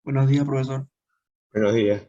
Buenos días, profesor. Buenos días.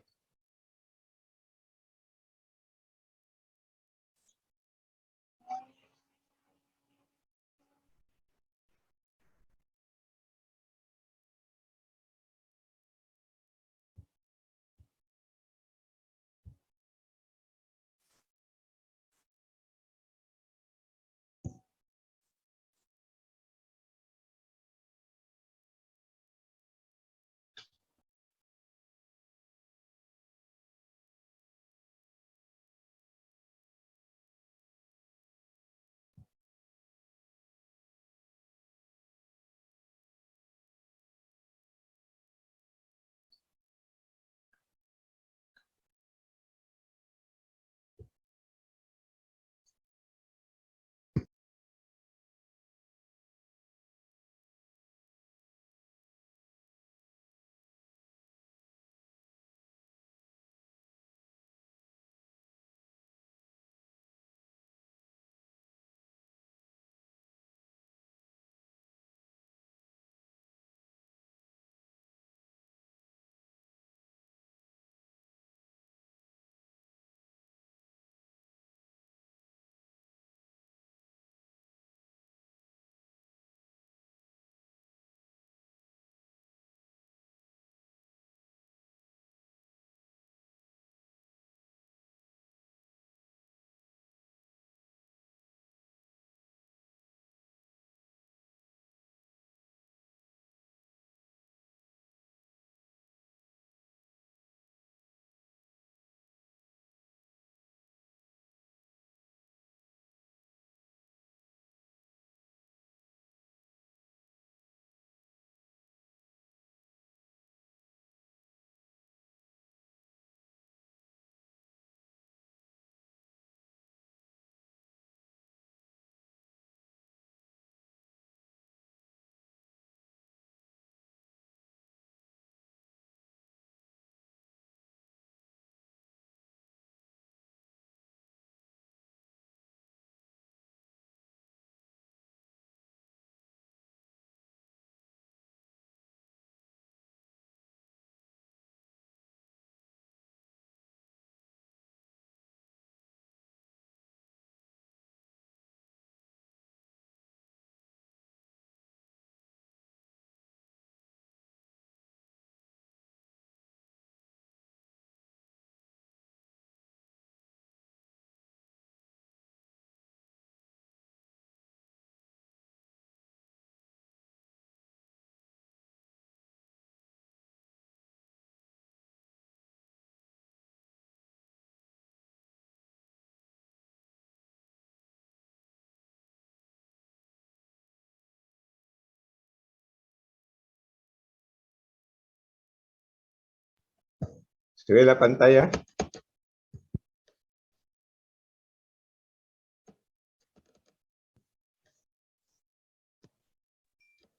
¿Se ve la pantalla?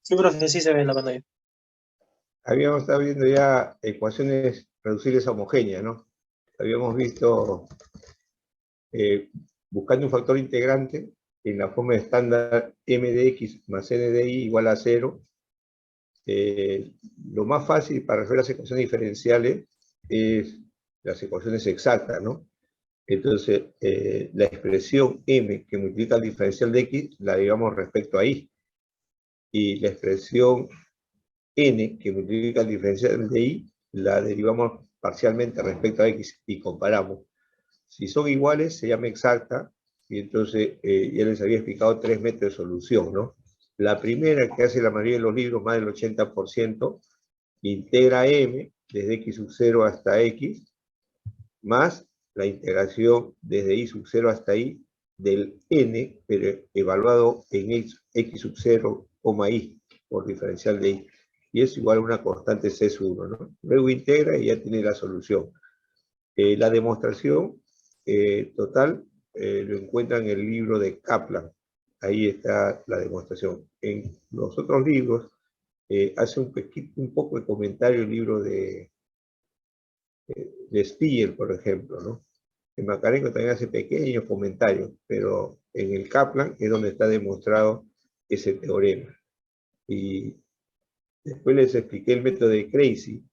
Sí, profe, sí se ve en la pantalla. Habíamos estado viendo ya ecuaciones reducibles a homogéneas, ¿no? Habíamos visto buscando un factor integrante en la forma estándar m de x más n de y igual a 0. Lo más fácil para resolver las ecuaciones diferenciales es las ecuaciones exactas, ¿no? Entonces, la expresión m que multiplica el diferencial de x la digamos respecto a y. Y la expresión n que multiplica el diferencial de y la derivamos parcialmente respecto a x y comparamos. Si son iguales se llama exacta y entonces ya les había explicado 3 métodos de solución, ¿no? La primera, que hace la mayoría de los libros, más del 80%, integra m desde x sub 0 hasta x, más la integración desde y sub 0 hasta y del n, pero evaluado en x sub 0, y, por diferencial de y. Y es igual a una constante C sub 1, ¿no? Luego integra y ya tiene la solución. La demostración total lo encuentran en el libro de Kaplan. Ahí está la demostración. En los otros libros hace un poco de comentario el libro de Spiegel, por ejemplo, ¿no? En Macarenko también hace pequeños comentarios, pero en el Kaplan es donde está demostrado ese teorema. Y después les expliqué el método de Crazy,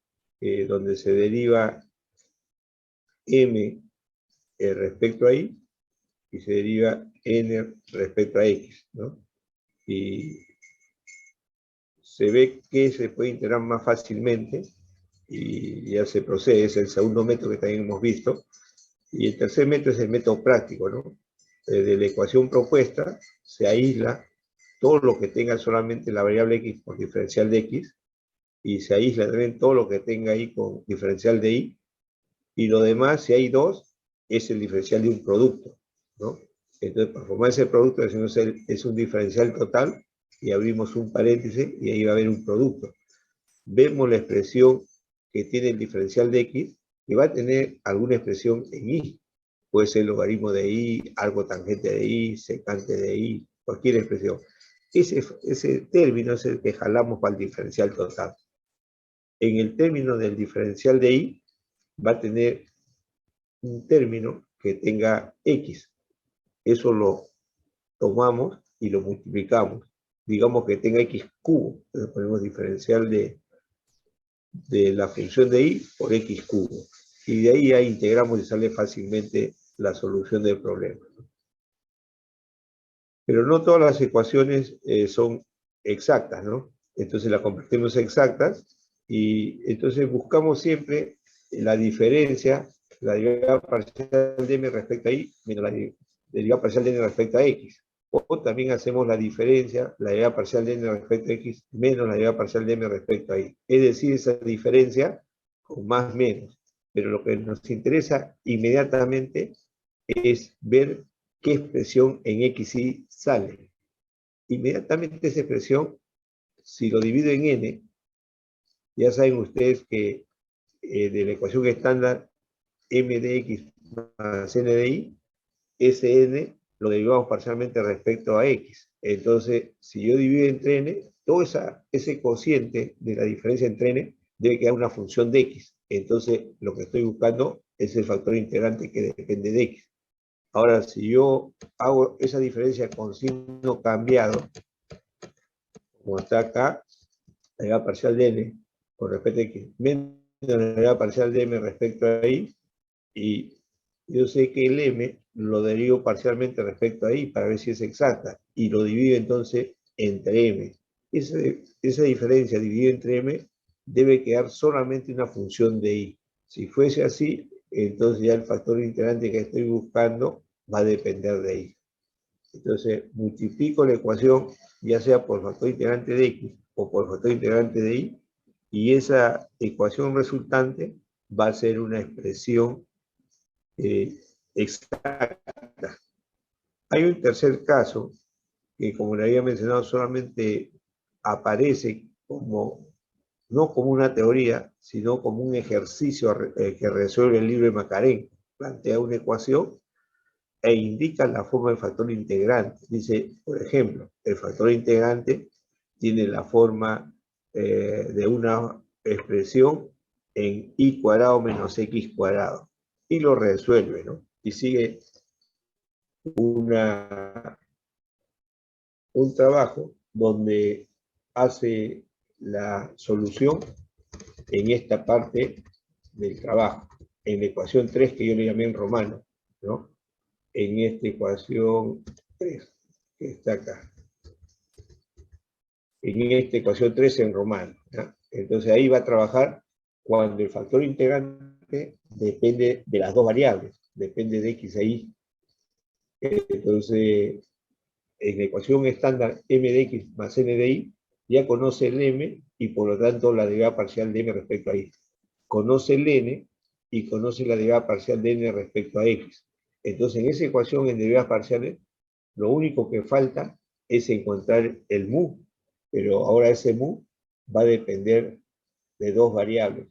donde se deriva m respecto a y se deriva n respecto a x, ¿no? Y se ve que se puede integrar más fácilmente y ya se procede. Es el segundo método que también hemos visto. Y el tercer método es el método práctico, ¿no? De la ecuación propuesta se aísla todo lo que tenga solamente la variable x por diferencial de x, y se aísla también todo lo que tenga y con diferencial de y lo demás, si hay dos, es el diferencial de un producto, ¿no? Entonces, para formar ese producto, decimos es un diferencial total, y abrimos un paréntesis, y ahí va a haber un producto. Vemos la expresión que tiene el diferencial de x, y va a tener alguna expresión en y. Puede ser logaritmo de y, algo tangente de y, secante de y, cualquier expresión. Ese término es el que jalamos para el diferencial total. En el término del diferencial de y, va a tener un término que tenga x. Eso lo tomamos y lo multiplicamos. Digamos que tenga x cubo. Entonces ponemos diferencial de la función de y por x cubo. Y de ahí ya integramos y sale fácilmente la solución del problema. Pero no todas las ecuaciones son exactas, ¿no? Entonces las convertimos en exactas y entonces buscamos siempre la diferencia, la derivada parcial de m respecto a y, menos la derivada parcial de n respecto a x. O también hacemos la diferencia, la derivada parcial de n respecto a x, menos la derivada parcial de m respecto a y. Es decir, esa diferencia con más menos. Pero lo que nos interesa inmediatamente es ver qué expresión en x y sale. Inmediatamente esa expresión, si lo divido en n, ya saben ustedes que de la ecuación estándar m de x más n de y, ese n lo derivamos parcialmente respecto a x. Entonces, si yo divido entre n, todo ese cociente de la diferencia entre n debe quedar una función de x. Entonces, lo que estoy buscando es el factor integrante que depende de x. Ahora, si yo hago esa diferencia con signo cambiado, como está acá, la derivada parcial de n con respecto a x, menos la derivada parcial de m respecto a y, y yo sé que el m lo derivo parcialmente respecto a y para ver si es exacta, y lo divido entonces entre m. Esa diferencia dividida entre m debe quedar solamente una función de y. Si fuese así, entonces ya el factor integrante que estoy buscando va a depender de y. Entonces multiplico la ecuación, ya sea por factor integrante de x o por factor integrante de y esa ecuación resultante va a ser una expresión exacta. Hay un tercer caso que, como le había mencionado, solamente aparece como, no como una teoría, sino como un ejercicio que resuelve el libro de Macarenko. Plantea una ecuación e indica la forma del factor integrante. Dice, por ejemplo, el factor integrante tiene la forma de una expresión en y cuadrado menos x cuadrado. Y lo resuelve, ¿no? Y sigue un trabajo donde hace la solución en esta parte del trabajo, en la ecuación 3 que yo le llamé en romano, ¿no? En esta ecuación 3, que está acá. En esta ecuación 3 en romano, ¿no? Entonces ahí va a trabajar cuando el factor integrante depende de las dos variables, depende de x e y. Entonces, en la ecuación estándar m de x más n de y, ya conoce el m y por lo tanto la derivada parcial de m respecto a y. Conoce el n y conoce la derivada parcial de n respecto a x. Entonces, en esa ecuación en derivadas parciales, lo único que falta es encontrar el mu, pero ahora ese mu va a depender de dos variables.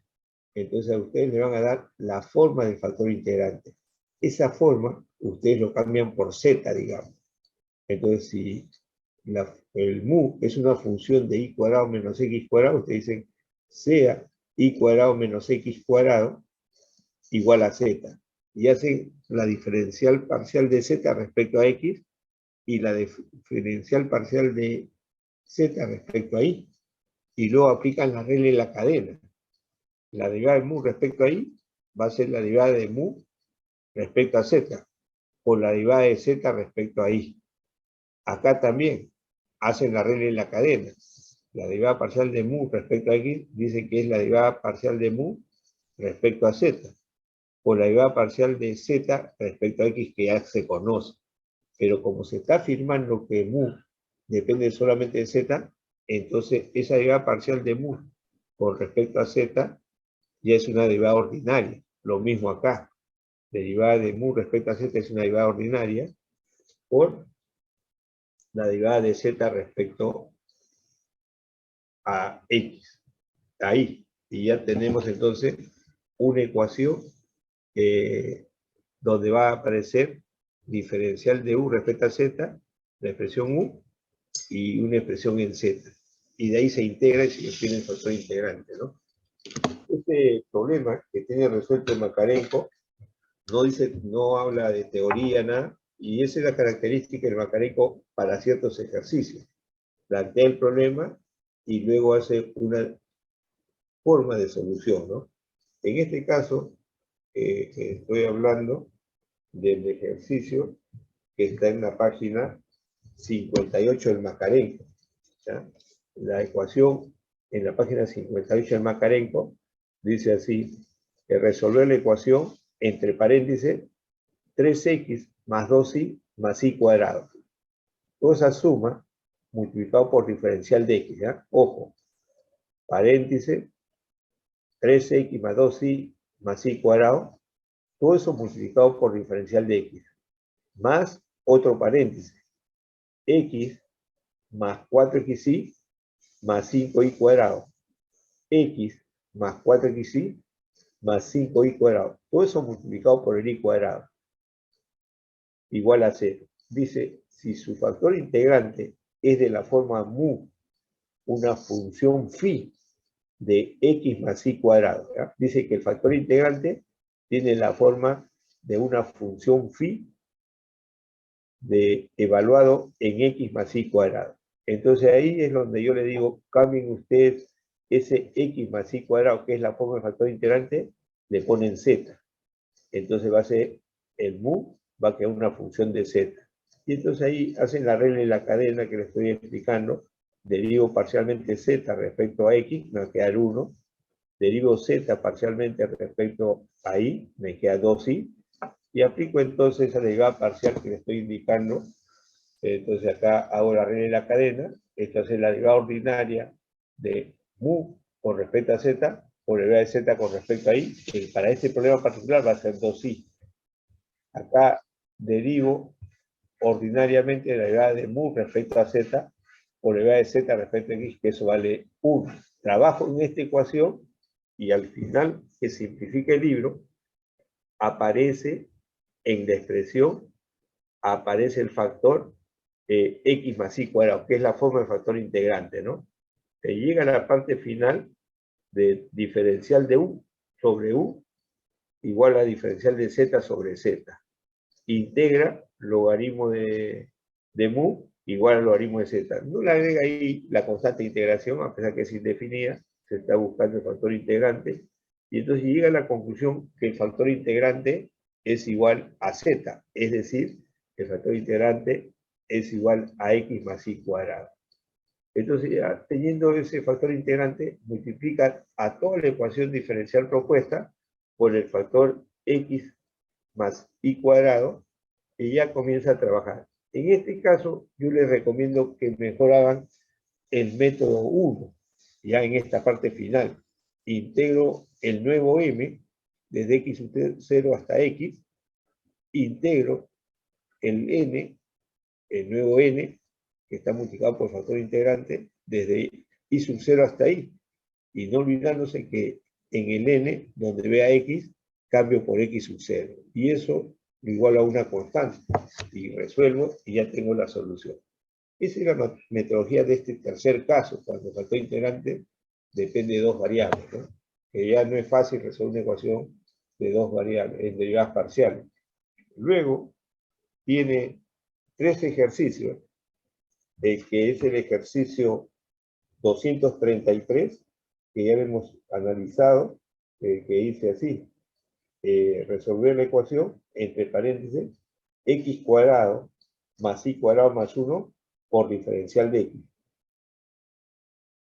Entonces a ustedes le van a dar la forma del factor integrante. Esa forma, ustedes lo cambian por z, digamos. Entonces, si el mu es una función de y cuadrado menos x cuadrado, ustedes dicen sea y cuadrado menos x cuadrado igual a z. Y hacen la diferencial parcial de z respecto a x y la diferencial parcial de z respecto a y. Y luego aplican la regla de la cadena. La derivada de mu respecto a i va a ser la derivada de mu respecto a z, por la derivada de z respecto a i. Acá también hacen la regla en la cadena. La derivada parcial de mu respecto a x dice que es la derivada parcial de mu respecto a z, por la derivada parcial de z respecto a x que ya se conoce. Pero como se está afirmando que mu depende solamente de z, entonces esa derivada parcial de mu con respecto a z ya es una derivada ordinaria. Lo mismo acá. Derivada de mu respecto a z es una derivada ordinaria por la derivada de z respecto a x. Ahí. Y ya tenemos entonces una ecuación donde va a aparecer diferencial de u respecto a z, la expresión u, y una expresión en z. Y de ahí se integra y se obtiene el factor integrante, ¿no? Este problema que tiene resuelto Makarenko no habla de teoría, nada, y esa es la característica del Makarenko para ciertos ejercicios. Plantea el problema y luego hace una forma de solución, ¿no? En este caso, estoy hablando del ejercicio que está en la página 58 del Makarenko, ¿ya? La ecuación en la página 58 del Makarenko dice así, que resolver la ecuación entre paréntesis 3x más 2y más y cuadrado. Toda esa suma multiplicado por diferencial de x, ¿ya? Ojo, paréntesis 3x más 2y más y cuadrado, todo eso multiplicado por diferencial de x, más otro paréntesis, x más 4xy más 5y cuadrado, x más 4xy más 5y cuadrado, todo eso multiplicado por el y cuadrado, igual a 0. Dice, si su factor integrante es de la forma mu, una función phi de x más y cuadrado, ¿ya? Dice que el factor integrante tiene la forma de una función phi evaluado en x más y cuadrado. Entonces ahí es donde yo le digo, cambien ustedes ese x más y cuadrado, que es la forma del factor integrante, le ponen z. Entonces va a ser el mu, va a quedar una función de z. Y entonces ahí hacen la regla de la cadena que les estoy explicando. Derivo parcialmente z respecto a x, me va a quedar 1. Derivo z parcialmente respecto a y, me queda 2y. Y aplico entonces esa derivada parcial que les estoy indicando. Entonces acá hago la regla de la cadena. Esta es la derivada ordinaria de mu con respecto a z, por la derivada de z con respecto a y, que para este problema particular va a ser 2y. Acá derivo ordinariamente la derivada de mu respecto a z, por la derivada de z respecto a x, que eso vale 1. Trabajo en esta ecuación y al final, que simplifica el libro, aparece en la expresión, aparece el factor x más y cuadrado, que es la forma del factor integrante, ¿no? Se llega a la parte final de diferencial de u sobre u igual a diferencial de z sobre z. Integra logaritmo de mu igual al logaritmo de z. No le agrega ahí la constante de integración, a pesar que es indefinida, se está buscando el factor integrante, y entonces llega a la conclusión que el factor integrante es igual a z, es decir, el factor integrante es igual a x más y cuadrado. Entonces, ya teniendo ese factor integrante, multiplica a toda la ecuación diferencial propuesta por el factor x más y cuadrado, y ya comienza a trabajar. En este caso, yo les recomiendo que mejor hagan el método 1, ya en esta parte final. Integro el nuevo m, desde x sub 0 hasta x, integro el n, el nuevo n, que está multiplicado por factor integrante, desde y sub 0 hasta y. Y no olvidándose que en el n, donde vea x, cambio por x sub 0. Y eso igual a una constante. Y resuelvo y ya tengo la solución. Esa es la metodología de este tercer caso, cuando el factor integrante depende de dos variables, ¿no? Que ya no es fácil resolver una ecuación de dos variables, en derivadas parciales. Luego, tiene tres ejercicios, que es el ejercicio 233, que ya hemos analizado, que dice así, resolver la ecuación, entre paréntesis, x cuadrado más y cuadrado más 1 por diferencial de x,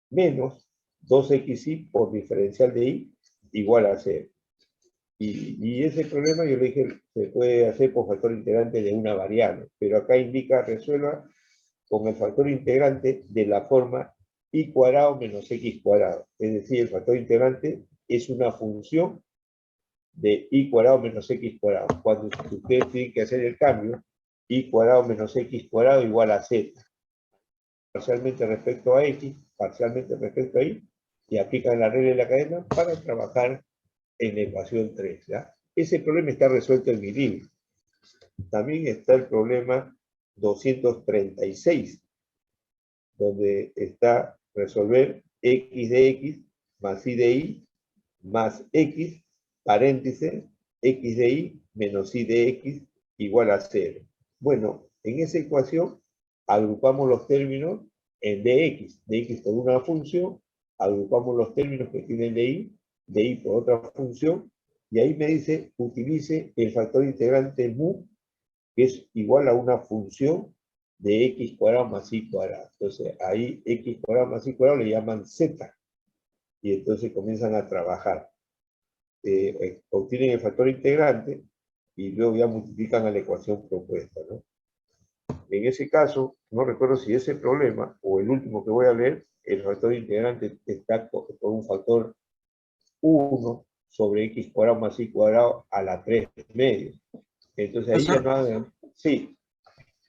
menos 2xy por diferencial de y igual a 0. Y ese problema yo le dije, se puede hacer por factor integrante de una variable, pero acá indica resuelva con el factor integrante de la forma y cuadrado menos x cuadrado. Es decir, el factor integrante es una función de y cuadrado menos x cuadrado. Cuando ustedes tienen que hacer el cambio, y cuadrado menos x cuadrado igual a z. Parcialmente respecto a x, parcialmente respecto a y, y aplican la regla de la cadena para trabajar en la ecuación 3. ¿Ya? Ese problema está resuelto en mi libro. También está el problema 236, donde está resolver x de x más y de y más x, paréntesis, x de y menos y de x igual a 0. Bueno, en esa ecuación agrupamos los términos en dx por una función, agrupamos los términos que tienen de y por otra función, y ahí me dice, utilice el factor integrante mu, que es igual a una función de x cuadrado más y cuadrado. Entonces, ahí x cuadrado más y cuadrado le llaman z, y entonces comienzan a trabajar. Obtienen el factor integrante, y luego ya multiplican a la ecuación propuesta, ¿no? En ese caso, no recuerdo si ese problema, o el último que voy a leer, el factor integrante está por un factor 1 sobre x cuadrado más y cuadrado a la 3 medios. Entonces ahí ya Profesor, no hagan... Sí,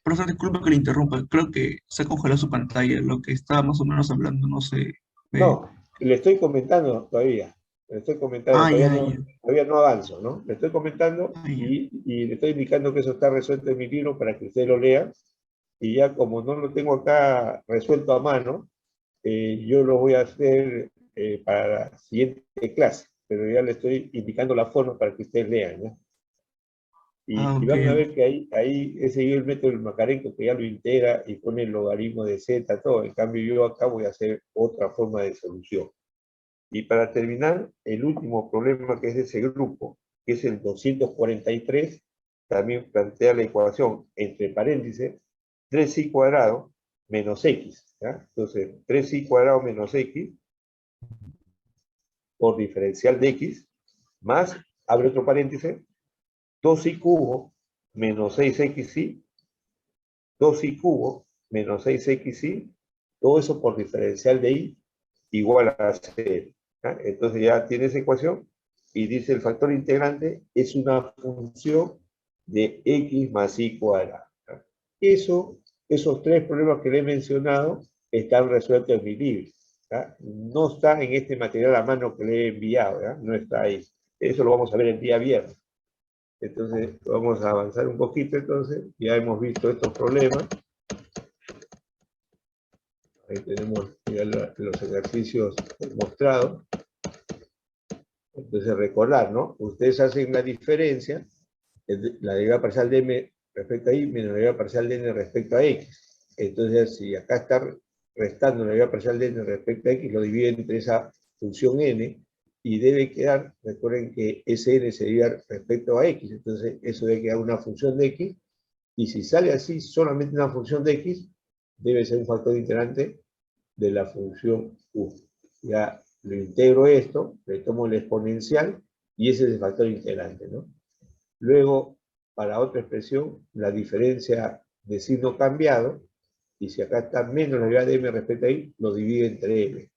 profesor, disculpe que le interrumpa. Creo que se congeló su pantalla. Lo que estaba más o menos hablando no se ve. no, le estoy comentando todavía. Le estoy comentando, Ah, ya, ya. todavía no avanzo, ¿no? Le estoy comentando Ah, ya. y le estoy indicando que eso está resuelto en mi libro para que usted lo lea. Y ya como no lo tengo acá resuelto a mano, yo lo voy a hacer para la siguiente clase, pero ya le estoy indicando la forma para que ustedes lean, ¿no? Ah, Y ok. van a ver que ahí he seguido el método del Macarenco, que ya lo integra y pone el logaritmo de z, todo. En cambio, yo acá voy a hacer otra forma de solución. Y para terminar, el último problema que es de ese grupo, que es el 243, también plantea la ecuación, entre paréntesis, 3y cuadrado menos x. ¿Ya? Entonces, 3y cuadrado menos x por diferencial de x, más, abre otro paréntesis, 2y cubo menos 6xy, 2y cubo menos 6xy, todo eso por diferencial de y igual a 0. ¿Ya? Entonces ya tiene esa ecuación y dice el factor integrante es una función de x más y cuadrado. ¿Ya? Esos tres problemas que le he mencionado están resueltos en mi libro. ¿Ya? No está en este material a mano que le he enviado, ¿ya? No está ahí. Eso lo vamos a ver el día viernes. Entonces, vamos a avanzar un poquito, entonces. Ya hemos visto estos problemas. Ahí tenemos ya los ejercicios mostrados. Entonces, recordar, ¿no? Ustedes hacen la diferencia, la derivada parcial de m respecto a y menos la derivada parcial de n respecto a x. Entonces, si acá está restando la derivada parcial de n respecto a x, lo dividen entre esa función n, y debe quedar, recuerden que ese n se deriva respecto a x, entonces eso debe quedar una función de x, y si sale así solamente una función de x, debe ser un factor integrante de la función u. Ya lo integro esto, le tomo el exponencial, y ese es el factor integrante, ¿no? Luego, para otra expresión, la diferencia de signo cambiado, y si acá está menos la derivada de m respecto a y, lo divide entre m.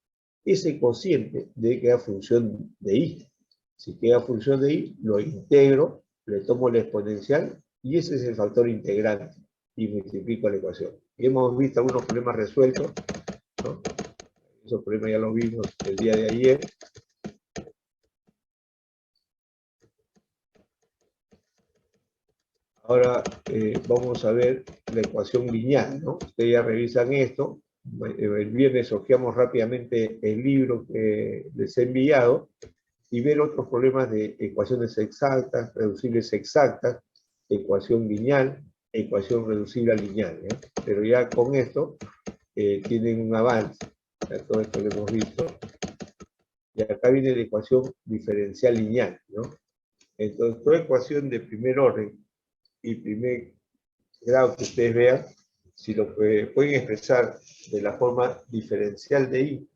Ese cociente debe quedar función de y. Si queda función de y, lo integro, le tomo la exponencial, y ese es el factor integrante, y multiplico la ecuación. Hemos visto algunos problemas resueltos, ¿no? Esos problemas ya los vimos el día de ayer. Ahora vamos a ver la ecuación lineal, ¿no? Ustedes ya revisan esto. El viernes hojeamos rápidamente el libro que les he enviado y ver otros problemas de ecuaciones exactas, reducibles exactas, ecuación lineal, ecuación reducible a lineal, ¿eh? Pero ya con esto tienen un avance. Ya todo esto lo hemos visto. y acá viene la ecuación diferencial lineal, ¿no? Entonces, toda ecuación de primer orden y primer grado que ustedes vean, si lo pueden expresar de la forma diferencial de y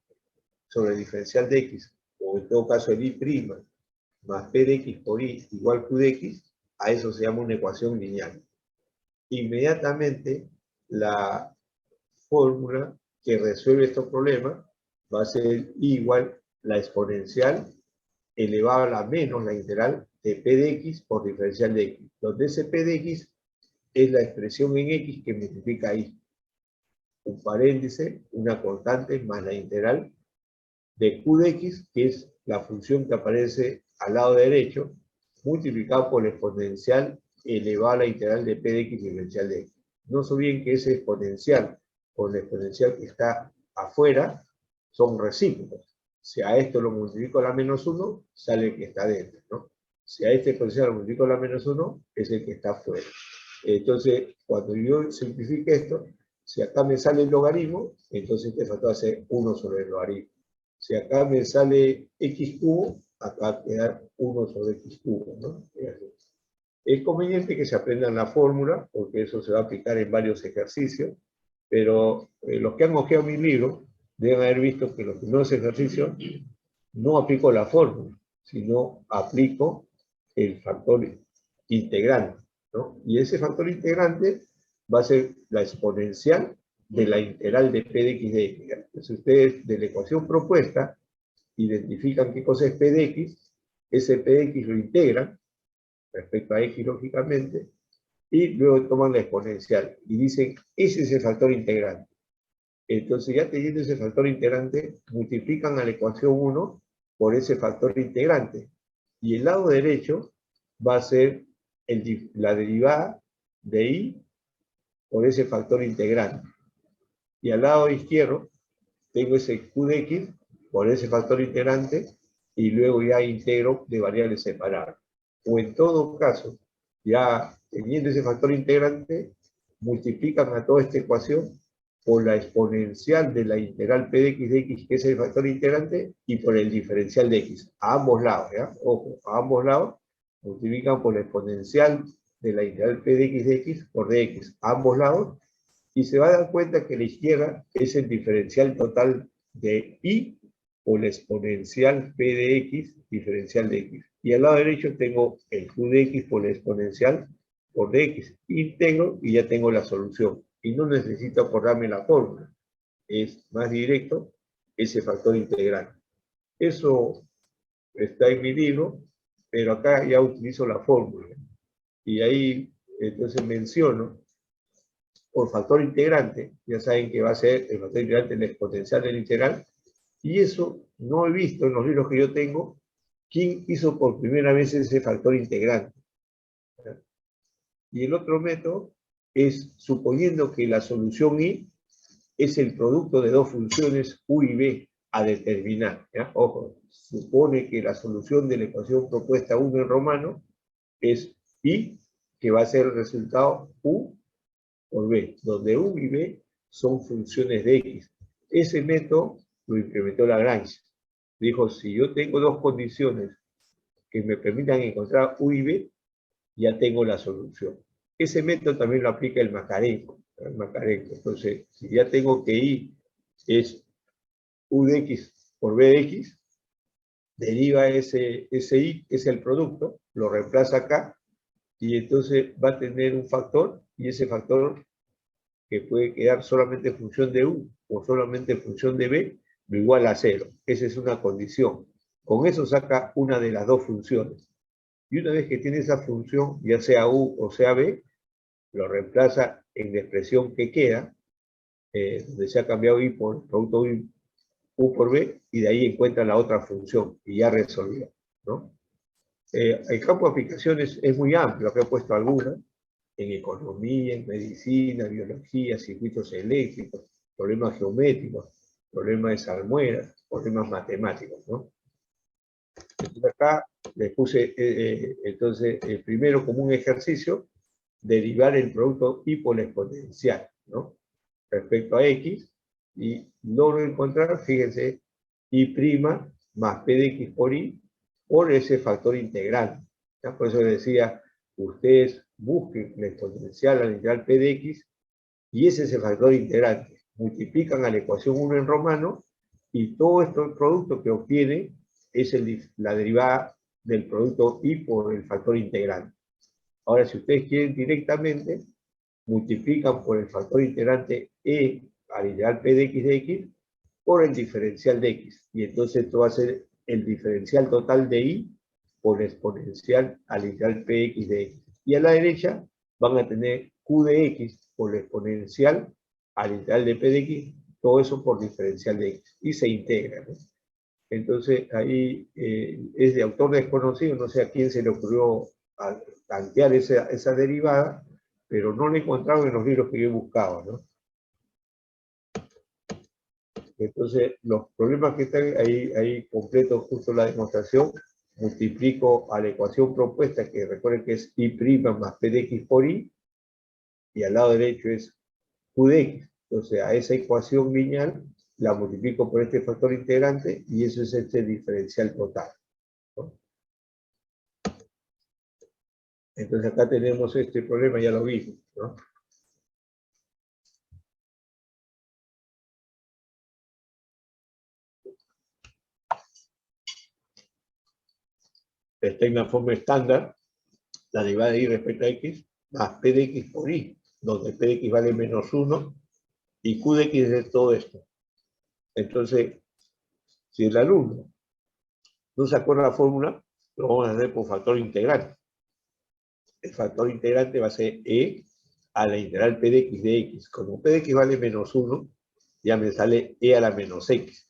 sobre diferencial de x, o en todo caso el y' más p de x por y igual q de x, a eso se llama una ecuación lineal. Inmediatamente, la fórmula que resuelve estos problemas va a ser y igual la exponencial elevado a la menos la integral de p de x por diferencial de x, donde ese p de x es la expresión en x que multiplica y. Un paréntesis, una constante más la integral de q de x, que es la función que aparece al lado derecho, multiplicado por la exponencial elevado a la integral de p de x diferencial de x. No se olviden que ese exponencial con la exponencial que está afuera son recíprocos. Si a esto lo multiplico a la menos 1, sale el que está dentro, ¿no? Si a este exponencial lo multiplico a la menos 1, es el que está afuera. Entonces, cuando yo simplifique esto, si acá me sale el logaritmo, entonces este factor va a ser 1 sobre el logaritmo. Si acá me sale x cubo, acá va a quedar 1 sobre x cubo, ¿no? Es conveniente que se aprendan la fórmula, porque eso se va a aplicar en varios ejercicios, pero los que han hojeado mi libro deben haber visto que los primeros ejercicios no aplico la fórmula, sino aplico el factor integrante, ¿no? Y ese factor integrante va a ser la exponencial de la integral de p de x de x. Entonces ustedes de la ecuación propuesta identifican qué cosa es p de x, ese p de x lo integran respecto a x lógicamente, y luego toman la exponencial y dicen, ese es el factor integrante. Entonces ya teniendo ese factor integrante, multiplican a la ecuación 1 por ese factor integrante. Y el lado derecho va a ser la derivada de y por ese factor integrante. Y al lado izquierdo tengo ese q de x por ese factor integrante y luego ya integro de variables separadas. O en todo caso, ya teniendo ese factor integrante, multiplican a toda esta ecuación por la exponencial de la integral p de x, que es el factor integrante, y por el diferencial de x, a ambos lados, ¿ya? Ojo, a ambos lados, multiplican por la exponencial de la integral p de x por dx, a ambos lados, y se va a dar cuenta que la izquierda es el diferencial total de y por la exponencial p de x, diferencial de x. Y al lado derecho tengo el q de x por la exponencial por dx. Integro y ya tengo la solución. Y no necesito acordarme la fórmula. Es más directo ese factor integral. Eso está en mi libro, pero acá ya utilizo la fórmula. Y ahí entonces menciono por factor integrante, ya saben que va a ser el factor integrante la exponencial del integral, y eso no he visto en los libros que yo tengo quién hizo por primera vez ese factor integrante. Y el otro método es suponiendo que la solución y es el producto de dos funciones u y b a determinar. ¿Ya? Ojo, supone que la solución de la ecuación propuesta 1 en romano es y, que va a ser el resultado u por b, donde u y b son funciones de x. Ese método lo implementó Lagrange. Dijo, si yo tengo dos condiciones que me permitan encontrar u y b, ya tengo la solución. Ese método también lo aplica el Makarenko. Entonces, si ya tengo que y es u de x por b de x, deriva ese y, que es el producto, lo reemplaza acá, y entonces va a tener un factor, y ese factor que puede quedar solamente en función de u o solamente en función de b, lo igual a 0. Esa es una condición. Con eso saca una de las dos funciones. Y una vez que tiene esa función, ya sea u o sea b, lo reemplaza en la expresión que queda, donde se ha cambiado y por producto u por b, y de ahí encuentra la otra función, y ya resolvió, ¿no? El campo de aplicaciones es muy amplio, que he puesto algunas, en economía, en medicina, biología, circuitos eléctricos, problemas geométricos, problemas de salmuera, problemas matemáticos, ¿no? Entonces acá les puse, entonces, primero como un ejercicio, derivar el producto y por la exponencial, ¿no? Respecto a x, y logro encontrar, fíjense, y' más P de X por Y por ese factor integrante. ¿Ya? Por eso les decía, ustedes busquen la exponencial a la integral P de X y ese es el factor integrante. Multiplican a la ecuación 1 en romano y todo esto, el producto que obtiene es la derivada del producto Y por el factor integrante. Ahora, si ustedes quieren directamente, multiplican por el factor integrante E a la integral P de X por el diferencial de X. Y entonces esto va a ser el diferencial total de Y por exponencial a la integral Px de X. Y a la derecha van a tener Q de X por la exponencial a la integral de P de X, todo eso por diferencial de X. Y se integra, ¿no? Entonces ahí es de autor desconocido, no sé a quién se le ocurrió plantear esa derivada, pero no la he encontrado en los libros que yo he buscado, ¿no? Entonces, los problemas que están ahí completo justo la demostración, multiplico a la ecuación propuesta, que recuerden que es Y' más P de X por Y, y al lado derecho es Q de X. Entonces, a esa ecuación lineal la multiplico por este factor integrante, y eso es este diferencial total, ¿no? Entonces, acá tenemos este problema, ya lo vimos, ¿no? Está en la forma estándar, la derivada de Y respecto a X, más P de X por Y, donde P de X vale menos 1, y Q de X es todo esto. Entonces, si el alumno no sacó la fórmula, lo vamos a hacer por factor integrante. El factor integrante va a ser E a la integral P de X de X. Como P de X vale menos 1, ya me sale E a la menos X.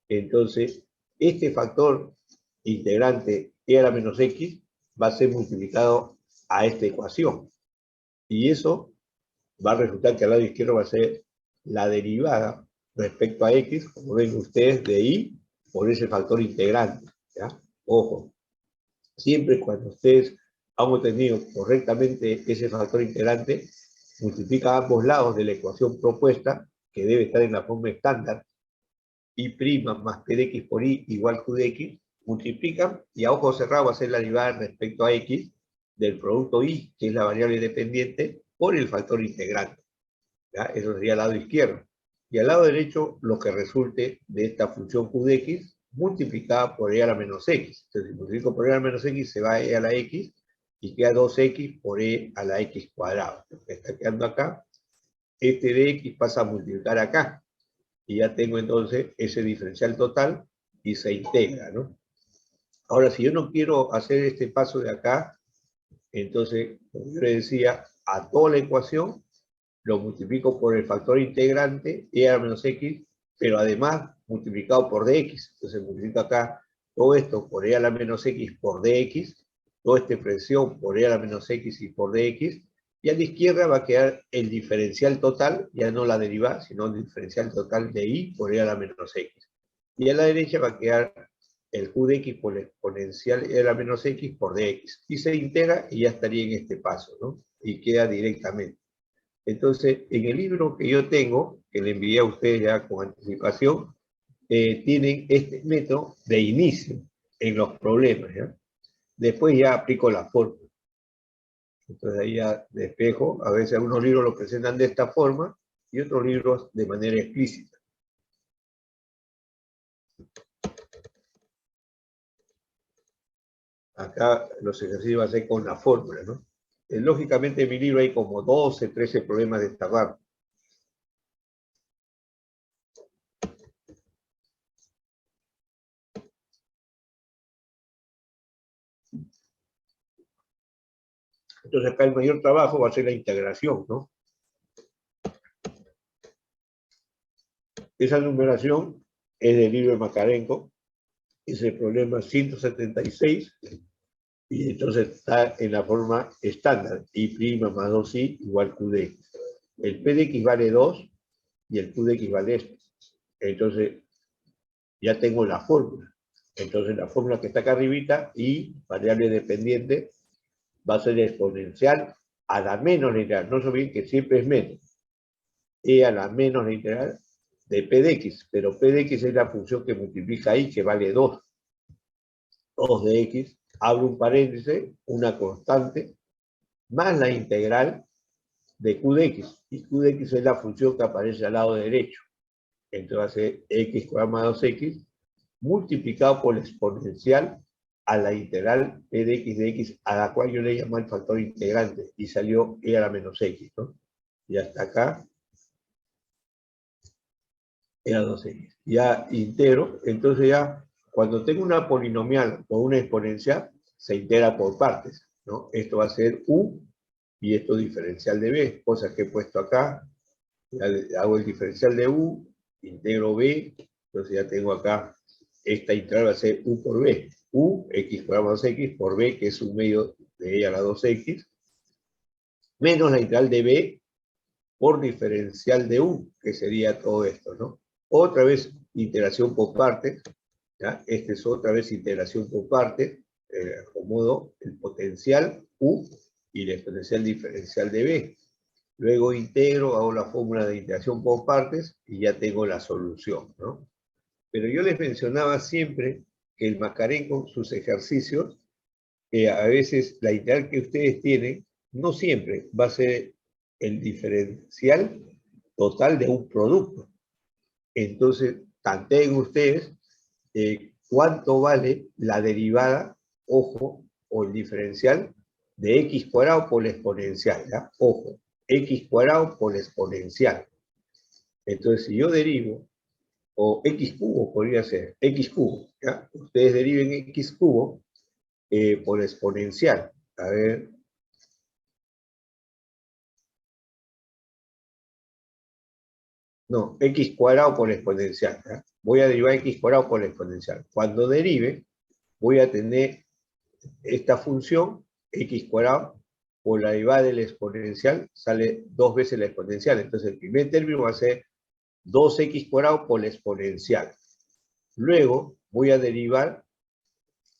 Entonces, este factor integrante E a la menos X va a ser multiplicado a esta ecuación. Y eso va a resultar que al lado izquierdo va a ser la derivada respecto a X, como ven ustedes, de Y por ese factor integrante, ¿ya? Ojo, siempre cuando ustedes han obtenido correctamente ese factor integrante, multiplica ambos lados de la ecuación propuesta, que debe estar en la forma estándar, Y' más P de X por Y igual Q de X, multiplican y a ojo cerrado va a ser la derivada respecto a X del producto Y, que es la variable dependiente, por el factor integrante. ¿Ya? Eso sería al lado izquierdo. Y al lado derecho, lo que resulte de esta función Q de X multiplicada por E a la menos X. Entonces, si multiplico por E a la menos X, se va a E a la X y queda 2X por E a la X cuadrado. Lo que está quedando acá, este de X pasa a multiplicar acá. Y ya tengo entonces ese diferencial total y se integra, ¿no? Ahora, si yo no quiero hacer este paso de acá, entonces, como yo le decía, a toda la ecuación lo multiplico por el factor integrante, E a la menos X, pero además multiplicado por dx. Entonces multiplico acá todo esto por E a la menos X por dx, toda esta expresión por E a la menos X y por dx, y a la izquierda va a quedar el diferencial total, ya no la derivada, sino el diferencial total de Y por E a la menos X. Y a la derecha va a quedar el Q de X por la exponencial E a la menos X por dx. Y se integra y ya estaría en este paso, ¿no? Y queda directamente. Entonces, en el libro que yo tengo, que le envié a ustedes ya con anticipación, tienen este método de inicio en los problemas, ¿ya? Después ya aplico la fórmula. Entonces ahí ya despejo, a veces algunos libros lo presentan de esta forma y otros libros de manera explícita. Acá los ejercicios van a ser con la fórmula, ¿no? Lógicamente en mi libro hay como 12, 13 problemas de esta rama. Entonces acá el mayor trabajo va a ser la integración, ¿no? Esa numeración es del libro de Makarenko, es el problema 176, y entonces está en la forma estándar, Y' más 2i igual Q de X. El P de X vale 2 y el Q de X vale esto. Entonces ya tengo la fórmula. Entonces la fórmula que está acá arribita, Y, variable dependiente, va a ser exponencial a la menos la integral. No se olviden que siempre es menos. E a la menos la integral de P de X, pero P de X es la función que multiplica ahí, que vale 2. 2 de X, abro un paréntesis, una constante, más la integral de Q de X. Y Q de X es la función que aparece al lado derecho. Entonces va a ser X cuadrado más 2X, multiplicado por la exponencial a la integral P de X, a la cual yo le llamo el factor integrante, y salió E a la menos X, ¿no? Y hasta acá era 2X. Ya integro, entonces ya cuando tengo una polinomial o una exponencial, se integra por partes, ¿no? Esto va a ser U y esto diferencial de B, cosa que he puesto acá. Ya hago el diferencial de U, integro B, entonces ya tengo acá, esta integral va a ser U por B. U, X cuadrado más X, por B, que es un medio de E a la 2X, menos la integral de B por diferencial de U, que sería todo esto, ¿no? Otra vez integración por partes, ¿ya? Esta es otra vez integración por partes, acomodo el potencial U y la exponencial diferencial de B. Luego integro, hago la fórmula de integración por partes y ya tengo la solución, ¿no? Pero yo les mencionaba siempre que el Mascarenhas con sus ejercicios, a veces la integral que ustedes tienen, no siempre va a ser el diferencial total de un producto. Entonces, tanteen ustedes cuánto vale la derivada, ojo, o el diferencial de x cuadrado por la exponencial, ¿ya? Ojo, x cuadrado por la exponencial. Entonces, si yo derivo, o x cubo podría ser, x cubo, ¿ya? Ustedes deriven x cubo por exponencial. A ver. No, x cuadrado por exponencial, ¿ya? Voy a derivar x cuadrado por exponencial. Cuando derive, voy a tener esta función, x cuadrado, por la derivada del exponencial, sale 2 veces la exponencial. Entonces, el primer término va a ser 2x cuadrado por la exponencial. Luego, voy a derivar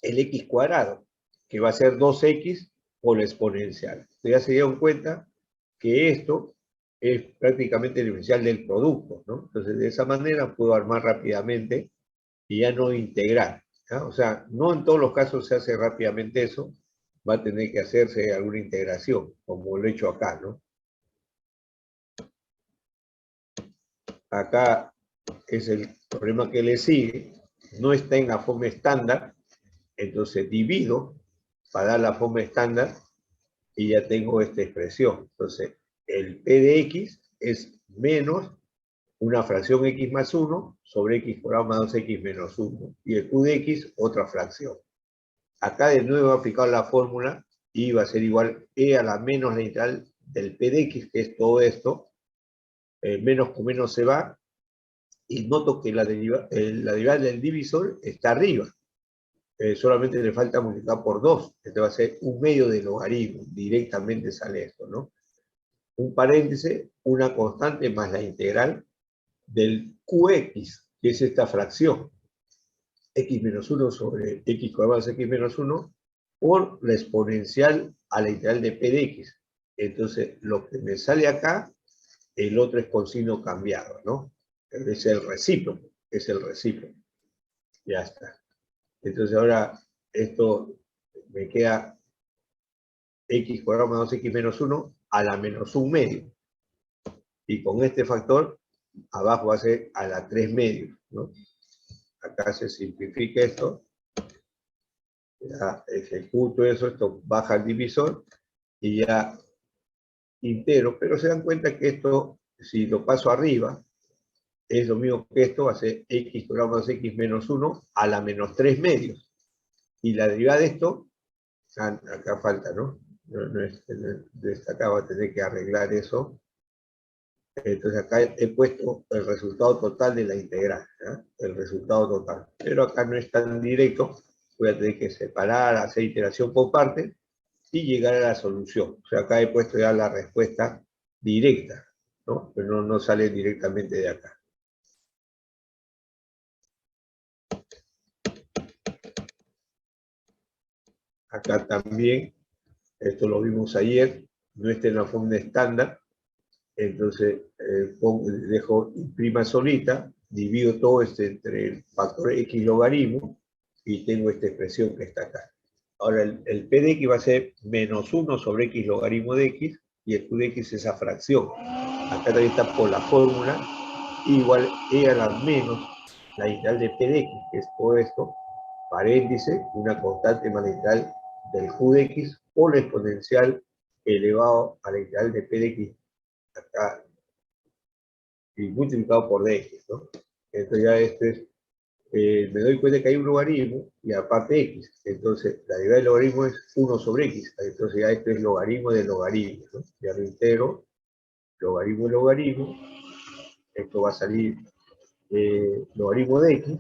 el x cuadrado, que va a ser 2x por la exponencial. Entonces, ya se dieron cuenta que esto es prácticamente el diferencial del producto, ¿no? Entonces, de esa manera puedo armar rápidamente y ya no integrar, ¿ya? O sea, no en todos los casos se hace rápidamente eso, va a tener que hacerse alguna integración, como lo he hecho acá, ¿no? Acá es el problema que le sigue, no está en la forma estándar, entonces divido para dar la forma estándar y ya tengo esta expresión. Entonces, el P de X es menos una fracción X más 1 sobre X cuadrado más 2X menos 1. Y el Q de X, otra fracción. Acá de nuevo he aplicado la fórmula y va a ser igual E a la menos la integral del P de X, que es todo esto. Menos con menos se va. Y noto que la derivada del divisor está arriba. Solamente le falta multiplicar por 2. Este va a ser un medio de logaritmo. Directamente sale esto, ¿no? Un paréntesis, una constante más la integral del Qx, que es esta fracción. X menos 1 sobre X cuadrado más X menos 1 por la exponencial a la integral de P de X. Entonces, lo que me sale acá, el otro es con signo cambiado, ¿no? Es el recíproco, es el recíproco. Ya está. Entonces ahora esto me queda X cuadrado más 2X menos 1 a la menos 1 medio. Y con este factor, abajo va a ser a la 3 medios, ¿no? Acá se simplifica esto. Ya ejecuto eso, esto baja el divisor y ya integro. Pero se dan cuenta que esto, si lo paso arriba, es lo mismo que esto, va a ser X cuadrado más X menos 1 a la menos 3 medios. Y la derivada de esto, acá falta, ¿no? Acá va a tener que arreglar eso. Entonces acá he puesto el resultado total de la integral, ¿ya? El resultado total. Pero acá no es tan directo, voy a tener que separar, hacer iteración por partes y llegar a la solución. O sea, acá he puesto ya la respuesta directa, ¿no? Pero no sale directamente de acá. Acá también, esto lo vimos ayer, no está en la forma estándar, Entonces, dejo prima solita, divido todo entre el factor X logaritmo y tengo esta expresión que está acá. Ahora, el P de X va a ser menos 1 sobre X logaritmo de X, y el Q de X es esa fracción. Acá también está por la fórmula, igual E a la menos la integral de P de X, que es todo esto, paréntesis, una constante más la integral del Q de X, o la exponencial elevado a la integral de P de X, acá, y multiplicado por dx, ¿no? Entonces ya me doy cuenta que hay un logaritmo y aparte x. Entonces la derivada del logaritmo es 1 sobre x. Entonces ya esto es logaritmo del logaritmo, ¿no? Ya lo integro, logaritmo de logaritmo. Esto va a salir logaritmo de x.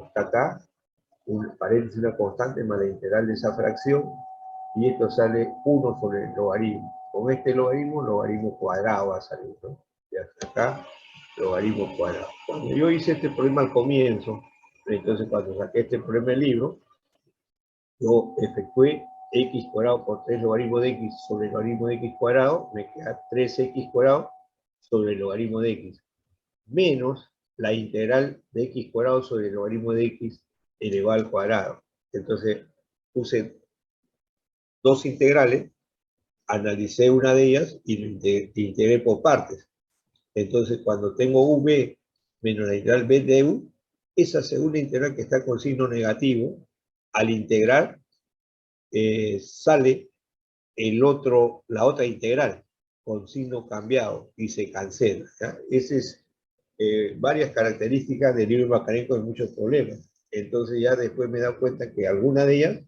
Está acá, un paréntesis, una constante más la integral de esa fracción. Y esto sale 1 sobre el logaritmo. Con este logaritmo cuadrado va a salir, ¿no? Y hasta acá, logaritmo cuadrado. Cuando yo hice este problema al comienzo, entonces cuando saqué este problema del libro, yo efectué x cuadrado por 3 logaritmos de x sobre el logaritmo de x cuadrado, me queda 3x cuadrado sobre el logaritmo de x, menos la integral de x cuadrado sobre el logaritmo de x elevado al cuadrado. Entonces puse dos integrales, analicé una de ellas y lo integré por partes. Entonces, cuando tengo v menos la integral b de u, esa segunda integral que está con signo negativo, al integrar, sale la otra integral con signo cambiado y se cancela, ¿ya? Esas es varias características del libro Macarenko de muchos problemas. Entonces ya después me he dado cuenta que alguna de ellas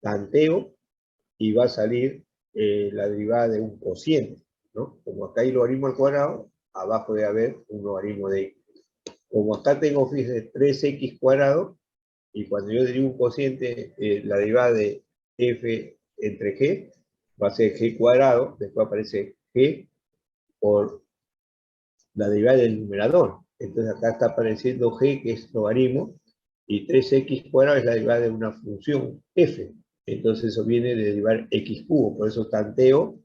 tanteo y va a salir la derivada de un cociente, ¿no? Como acá hay logaritmo al cuadrado, abajo debe haber un logaritmo de x. Como acá tengo, fíjense, 3x cuadrado, y cuando yo derivo un cociente, la derivada de f entre g va a ser g cuadrado, después aparece g por la derivada del numerador. Entonces acá está apareciendo g, que es logaritmo, y 3x cuadrado es la derivada de una función f. Entonces eso viene de derivar x cubo, por eso tanteo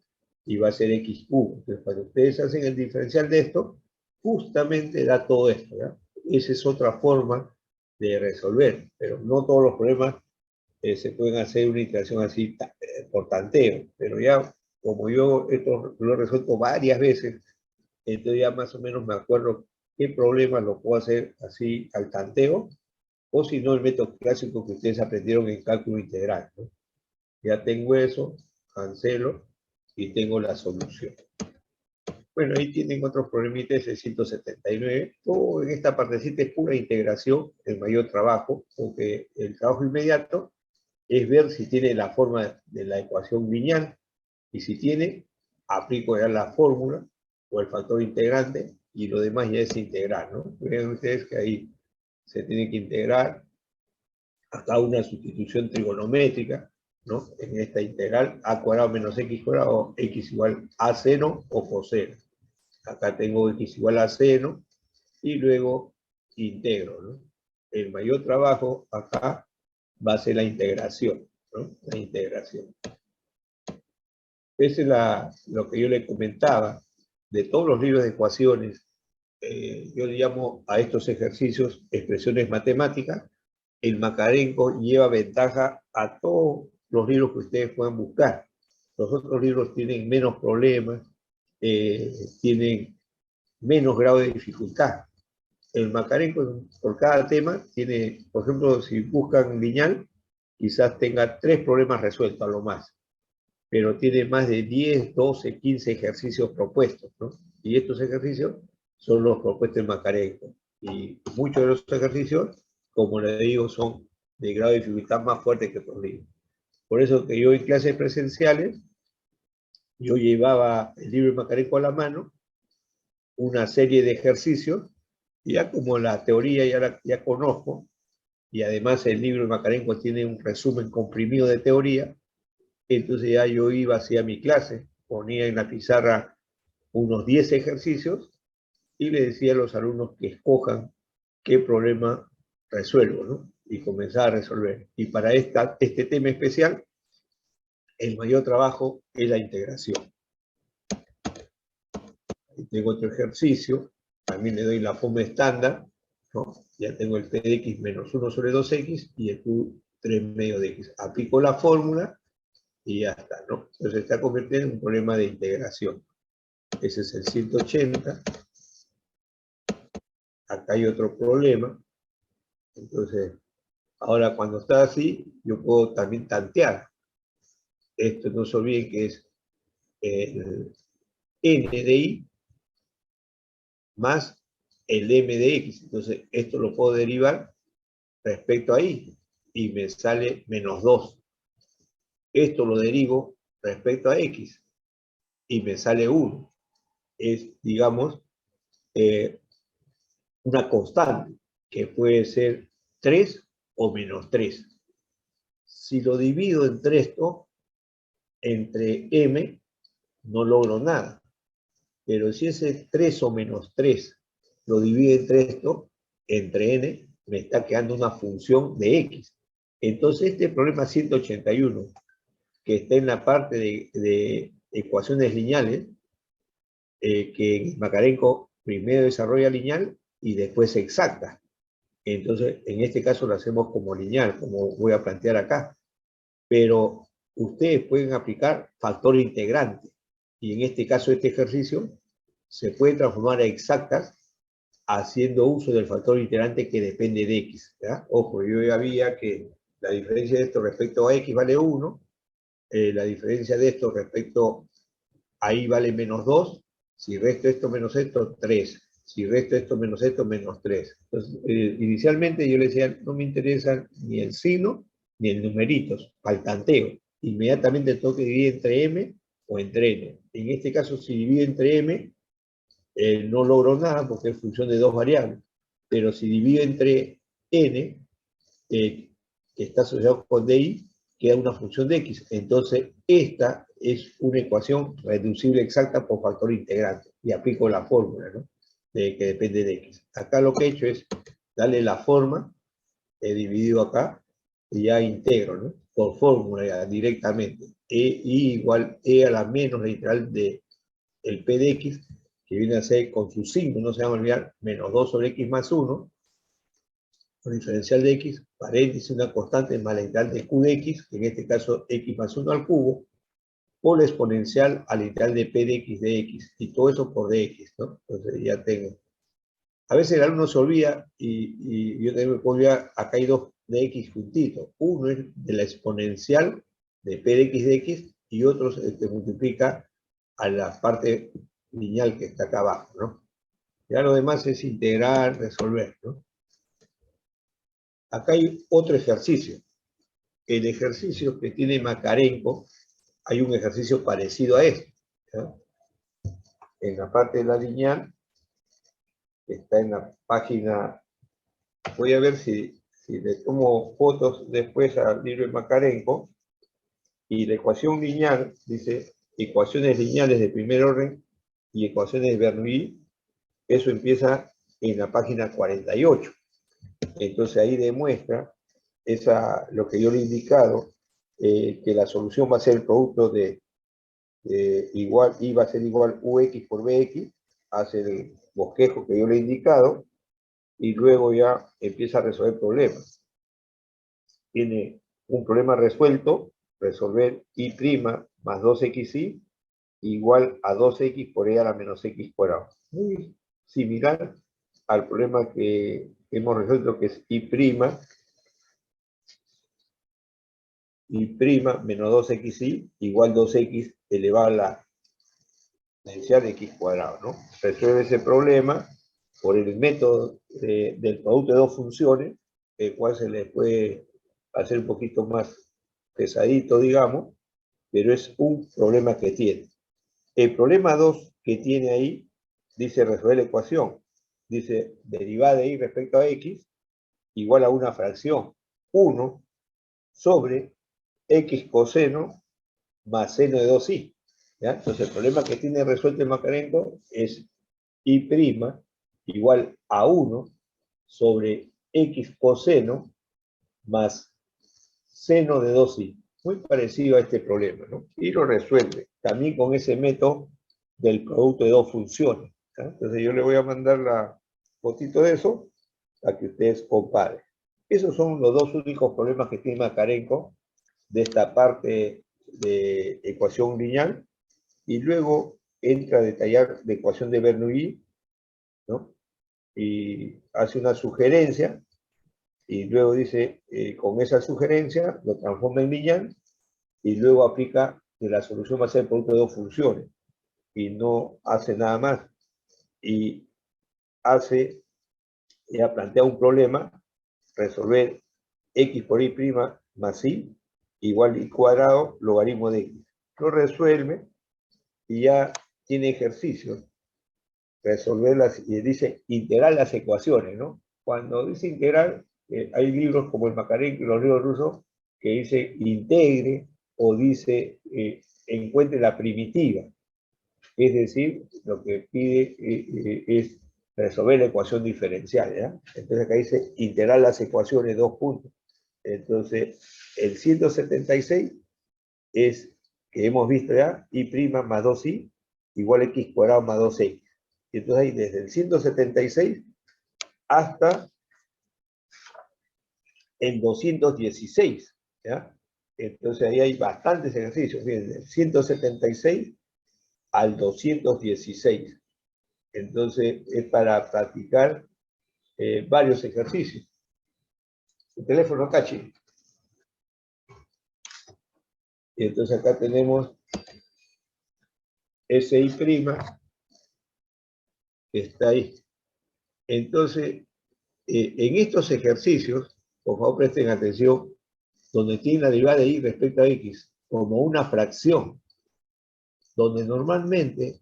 y va a ser x cubo. Entonces cuando ustedes hacen el diferencial de esto, justamente da todo esto, ¿ya? Esa es otra forma de resolver, pero no todos los problemas se pueden hacer una integración así por tanteo. Pero ya, como yo esto lo he resuelto varias veces, entonces ya más o menos me acuerdo qué problemas lo puedo hacer así al tanteo, o si no el método clásico que ustedes aprendieron en cálculo integral, ¿no? Ya tengo eso, cancelo y tengo la solución. Bueno, ahí tienen otros problemitas de 179. Todo en esta partecita es pura integración, el mayor trabajo, porque el trabajo inmediato es ver si tiene la forma de la ecuación lineal, y si tiene, aplico ya la fórmula o el factor integrante, y lo demás ya es integrar, ¿no? Vean ustedes que ahí se tiene que integrar acá una sustitución trigonométrica, ¿no? En esta integral, a cuadrado menos x cuadrado, x igual a seno o coseno. Acá tengo x igual a seno, y luego integro, ¿no? El mayor trabajo acá va a ser la integración, ¿no? La integración. Esa es lo que yo le comentaba, de todos los libros de ecuaciones. Yo le llamo a estos ejercicios expresiones matemáticas. El Macarenko lleva ventaja a todos los libros que ustedes puedan buscar. Los otros libros tienen menos problemas, tienen menos grado de dificultad. El Macarenko, por cada tema, tiene, por ejemplo, si buscan lineal, quizás tenga 3 problemas resueltos a lo más, pero tiene más de 10, 12, 15 ejercicios propuestos, ¿no? Y estos ejercicios son los propuestos en Macarenko. Y muchos de los ejercicios, como les digo, son de grado de dificultad más fuerte que otros libros. Por eso que yo en clases presenciales, yo llevaba el libro de Macarenko a la mano, una serie de ejercicios, y ya como la teoría ya conozco, y además el libro de Macarenko tiene un resumen comprimido de teoría, entonces ya yo iba hacia mi clase, ponía en la pizarra unos 10 ejercicios y le decía a los alumnos que escojan qué problema resuelvo, ¿no? Y comenzaba a resolver. Y para este tema especial, el mayor trabajo es la integración. Y tengo otro ejercicio, también le doy la forma estándar, ¿no? Ya tengo el p de x menos 1 sobre 2x y el q 3 medio de x. Aplico la fórmula y ya está, ¿no? Entonces se está convirtiendo en un problema de integración. Ese es el 180. Acá hay otro problema. Entonces, ahora cuando está así, yo puedo también tantear. Esto no se olviden que es el n de y más el m de x. Entonces, esto lo puedo derivar respecto a y me sale menos 2. Esto lo derivo respecto a x y me sale 1. Es, digamos, una constante que puede ser 3 o menos 3. Si lo divido entre esto, entre m, no logro nada. Pero si ese 3 o menos 3 lo divido entre esto, entre n, me está quedando una función de x. Entonces este problema 181, que está en la parte de ecuaciones lineales, que Makarenko primero desarrolla lineal y después exacta. Entonces, en este caso lo hacemos como lineal, como voy a plantear acá. Pero ustedes pueden aplicar factor integrante. Y en este caso, este ejercicio se puede transformar a exactas haciendo uso del factor integrante que depende de x. ¿Ya? Ojo, yo ya había que la diferencia de esto respecto a x vale 1, la diferencia de esto respecto a y vale menos 2, si resto esto menos esto, 3. Si resto esto menos esto, menos 3. Entonces, inicialmente yo le decía, no me interesa ni el signo ni el numeritos, al tanteo. Inmediatamente tengo que dividir entre m o entre n. En este caso, si divido entre m, no logro nada porque es función de dos variables. Pero si divido entre n, que está asociado con di, queda una función de x. Entonces, esta es una ecuación reducible exacta por factor integrante. Y aplico la fórmula, ¿no? Que depende de x. Acá lo que he hecho es darle la forma, he dividido acá, y ya integro, ¿no? Por fórmula ya, directamente. Y igual e a la menos la integral de el p de x, que viene a ser con su signo, no se va a olvidar, menos 2 sobre x más 1, con diferencial de x, paréntesis, una constante más la integral de q de x, que en este caso x más 1 al cubo, por la exponencial a la integral de p de x de x, y todo eso por dx, ¿no? Entonces ya tengo. A veces el alumno se olvida, y yo también me puedo olvidar, acá hay dos de x juntitos. Uno es de la exponencial de p de x de x, y otro se multiplica a la parte lineal que está acá abajo, ¿no? Ya lo demás es integrar, resolver, ¿no? Acá hay otro ejercicio. El ejercicio que tiene Makarenko, hay un ejercicio parecido a este, ¿no? En la parte de la lineal, que está en la página, voy a ver si le tomo fotos después al libro de Makarenko, y la ecuación lineal dice ecuaciones lineales de primer orden y ecuaciones de Bernoulli, eso empieza en la página 48. Entonces ahí demuestra lo que yo le he indicado, que la solución va a ser el producto de igual, y va a ser igual ux por bx, hace el bosquejo que yo le he indicado, y luego ya empieza a resolver problemas. Tiene un problema resuelto, resolver y' más 2xy igual a 2x por e a la menos x cuadrado. Muy similar al problema que hemos resuelto, que es y' menos 2xy igual 2x elevado a la exponencial de x cuadrado, ¿no? Resuelve ese problema por el método del producto de dos funciones, el cual se le puede hacer un poquito más pesadito, digamos, pero es un problema que tiene. El problema 2 que tiene ahí, dice resolver la ecuación, dice derivada de y respecto a x igual a una fracción, 1 sobre x coseno más seno de 2i. ¿Ya? Entonces el problema que tiene resuelto el Makarenko es y' igual a 1 sobre x coseno más seno de 2i. Muy parecido a este problema, ¿no? Y lo resuelve también con ese método del producto de dos funciones. ¿Ya? Entonces yo le voy a mandar la fotito de eso para que ustedes comparen. Esos son los dos únicos problemas que tiene Makarenko de esta parte de ecuación lineal, y luego entra a detallar la ecuación de Bernoulli, ¿no? Y hace una sugerencia, y luego dice, con esa sugerencia lo transforma en lineal, y luego aplica que la solución va a ser el producto de dos funciones, y no hace nada más. Y ya plantea un problema, resolver x por y' más y igual y cuadrado logaritmo de x. Lo resuelve y ya tiene ejercicios. Resolverlas, y dice integrar las ecuaciones, ¿no? Cuando dice integral, hay libros como el Makarenko y los libros rusos que dice integre, o dice encuentre la primitiva. Es decir, lo que pide es resolver la ecuación diferencial, ¿ya? Entonces acá dice integrar las ecuaciones, dos puntos. Entonces, el 176 es, que hemos visto ya, y' más 2i igual a x cuadrado más 2x. Entonces ahí desde el 176 hasta el 216, ¿ya? Entonces ahí hay bastantes ejercicios, miren, del 176 al 216. Entonces es para practicar varios ejercicios. El teléfono Cachi. Y entonces acá tenemos SI', que está ahí. Entonces, en estos ejercicios, por favor presten atención, donde tiene la derivada de y respecto a x como una fracción, donde normalmente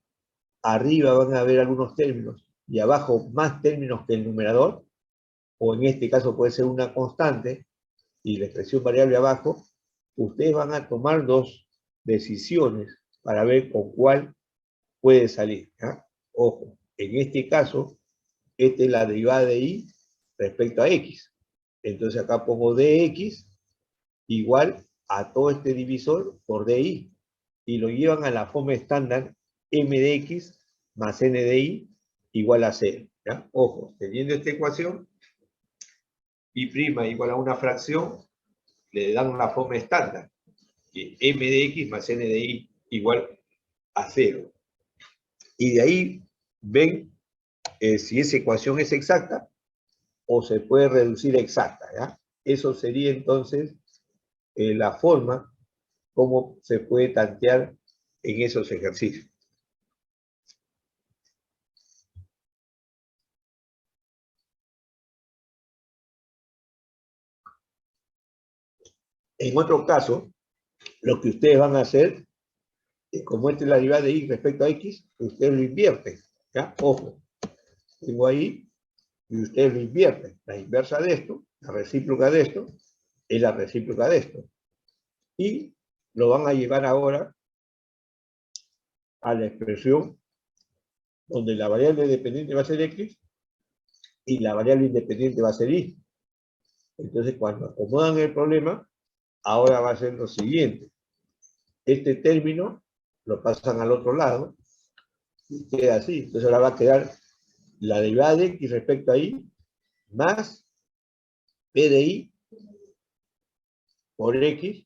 arriba van a haber algunos términos y abajo más términos que el numerador, o en este caso puede ser una constante, y la expresión variable abajo, ustedes van a tomar dos decisiones para ver con cuál puede salir, ¿ya? Ojo, en este caso, esta es la derivada de y respecto a x. Entonces acá pongo dx igual a todo este divisor por di, y lo llevan a la forma estándar m de x más n de y igual a 0. ¿Ya? Ojo, teniendo esta ecuación, y' igual a una fracción, le dan una forma estándar, que m de x más n de y igual a 0. Y de ahí ven si esa ecuación es exacta o se puede reducir a exacta, ¿ya? Eso sería entonces la forma como se puede tantear en esos ejercicios. En otro caso, lo que ustedes van a hacer, como esta es la derivada de y respecto a x, ustedes lo invierten, ¿ya? Ojo, tengo ahí, y ustedes lo invierten. La inversa de esto, la recíproca de esto, es la recíproca de esto. Y lo van a llevar ahora a la expresión donde la variable dependiente va a ser x y la variable independiente va a ser y. Entonces, cuando acomodan el problema, ahora va a ser lo siguiente. Este término lo pasan al otro lado y queda así. Entonces ahora va a quedar la derivada de x respecto a y más p de y por x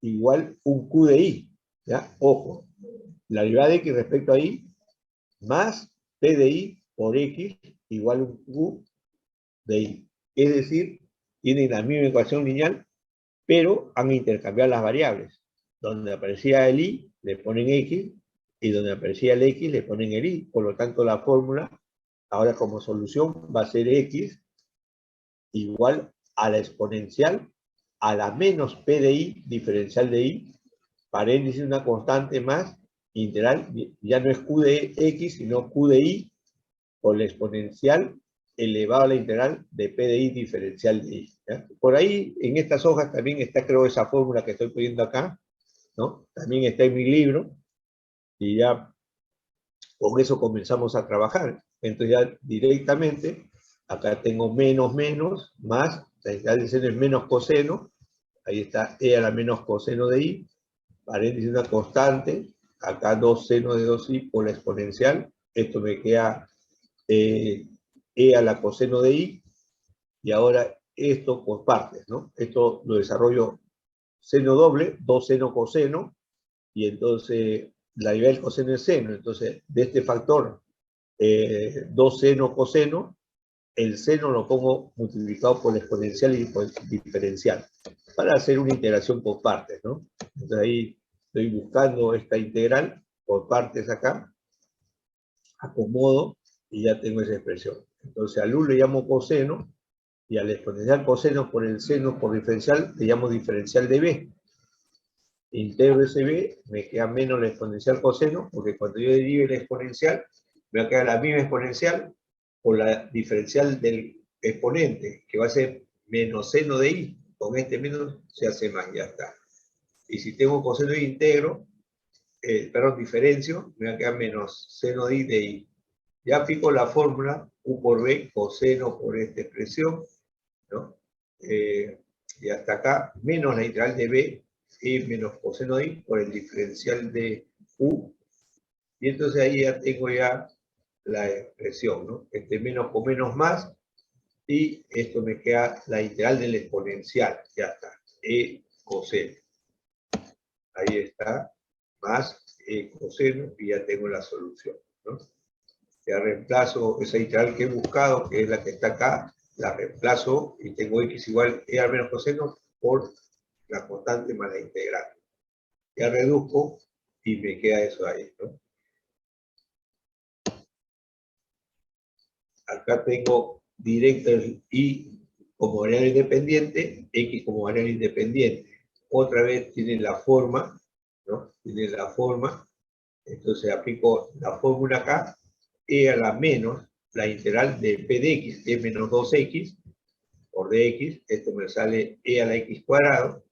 igual un q de y. ¿Ya? Ojo, la derivada de x respecto a y más p de y por x igual un q de y. Es decir, tienen la misma ecuación lineal, pero han intercambiado las variables. Donde aparecía el y, le ponen x, y donde aparecía el x, le ponen el y. Por lo tanto, la fórmula, ahora como solución, va a ser x igual a la exponencial a la menos p de y, diferencial de y, paréntesis una constante más, integral, ya no es q de x, sino q de y, por la exponencial elevado a la integral de p de y diferencial de y. ¿Ya? Por ahí, en estas hojas también está, creo, esa fórmula que estoy poniendo acá, ¿no? También está en mi libro, y ya con eso comenzamos a trabajar. Entonces ya directamente, acá tengo menos, más, la integral de seno es menos coseno, ahí está e a la menos coseno de y, paréntesis una constante, acá 2 seno de 2i por la exponencial, esto me queda e a la coseno de i, y ahora esto por partes, ¿no? Esto lo desarrollo seno doble, 2 seno coseno, y entonces la derivada del coseno es seno, entonces de este factor 2 seno coseno, el seno lo pongo multiplicado por la exponencial y por el diferencial, para hacer una integración por partes, ¿no? Entonces ahí estoy buscando esta integral por partes acá, acomodo y ya tengo esa expresión. Entonces al u le llamo coseno, y al exponencial coseno por el seno por diferencial le llamo diferencial de b. Integro ese b, me queda menos la exponencial coseno, porque cuando yo derive la exponencial, me va a quedar la misma exponencial por la diferencial del exponente, que va a ser menos seno de i. Con este menos se hace más, ya está. Y si tengo coseno de integro, perdón, diferencio, me va a quedar menos seno de i de i. Ya aplico la fórmula u por b, coseno por esta expresión, ¿no? Y hasta acá, menos la integral de b, y menos coseno de i por el diferencial de u, y entonces ahí ya tengo ya la expresión, ¿no? Este menos con menos más, y esto me queda la integral del exponencial, ya está, e coseno. Ahí está, más e coseno, y ya tengo la solución, ¿no? Ya reemplazo esa integral que he buscado, que es la que está acá, la reemplazo y tengo x igual e al menos coseno por la constante más la integral. Ya reduzco y me queda eso ahí, ¿no? Acá tengo directo el y como variable independiente, x como variable independiente. Otra vez tiene la forma, ¿no? Tiene la forma, entonces aplico la fórmula acá, e a la menos la integral de p de x, que es menos 2x, por dx, esto me sale e a la x cuadrado,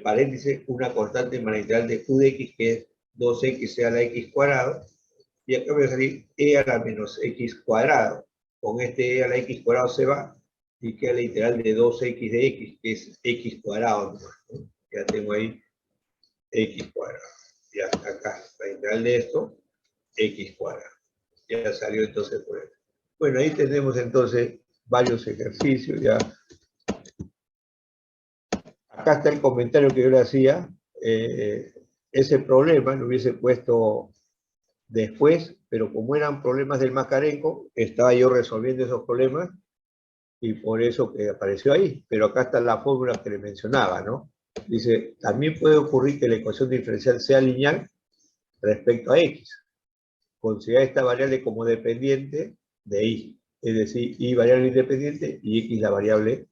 paréntesis, una constante más la integral de q de x, que es 2x a la x cuadrado, y acá me va a salir e a la menos x cuadrado. Con este e a la x cuadrado se va, y queda la integral de 2x de x, que es x cuadrado, ¿no? Ya tengo ahí x cuadrado. Y hasta acá, la integral de esto, x cuadrado. Ya salió entonces por esto. Bueno, ahí tenemos entonces varios ejercicios ya. Acá está el comentario que yo le hacía. Ese problema lo hubiese puesto después, pero como eran problemas del Macarenco, estaba yo resolviendo esos problemas y por eso que apareció ahí. Pero acá está la fórmula que le mencionaba, ¿no? Dice, también puede ocurrir que la ecuación diferencial sea lineal respecto a x. Considera esta variable como dependiente de y, es decir, y variable independiente y x la variable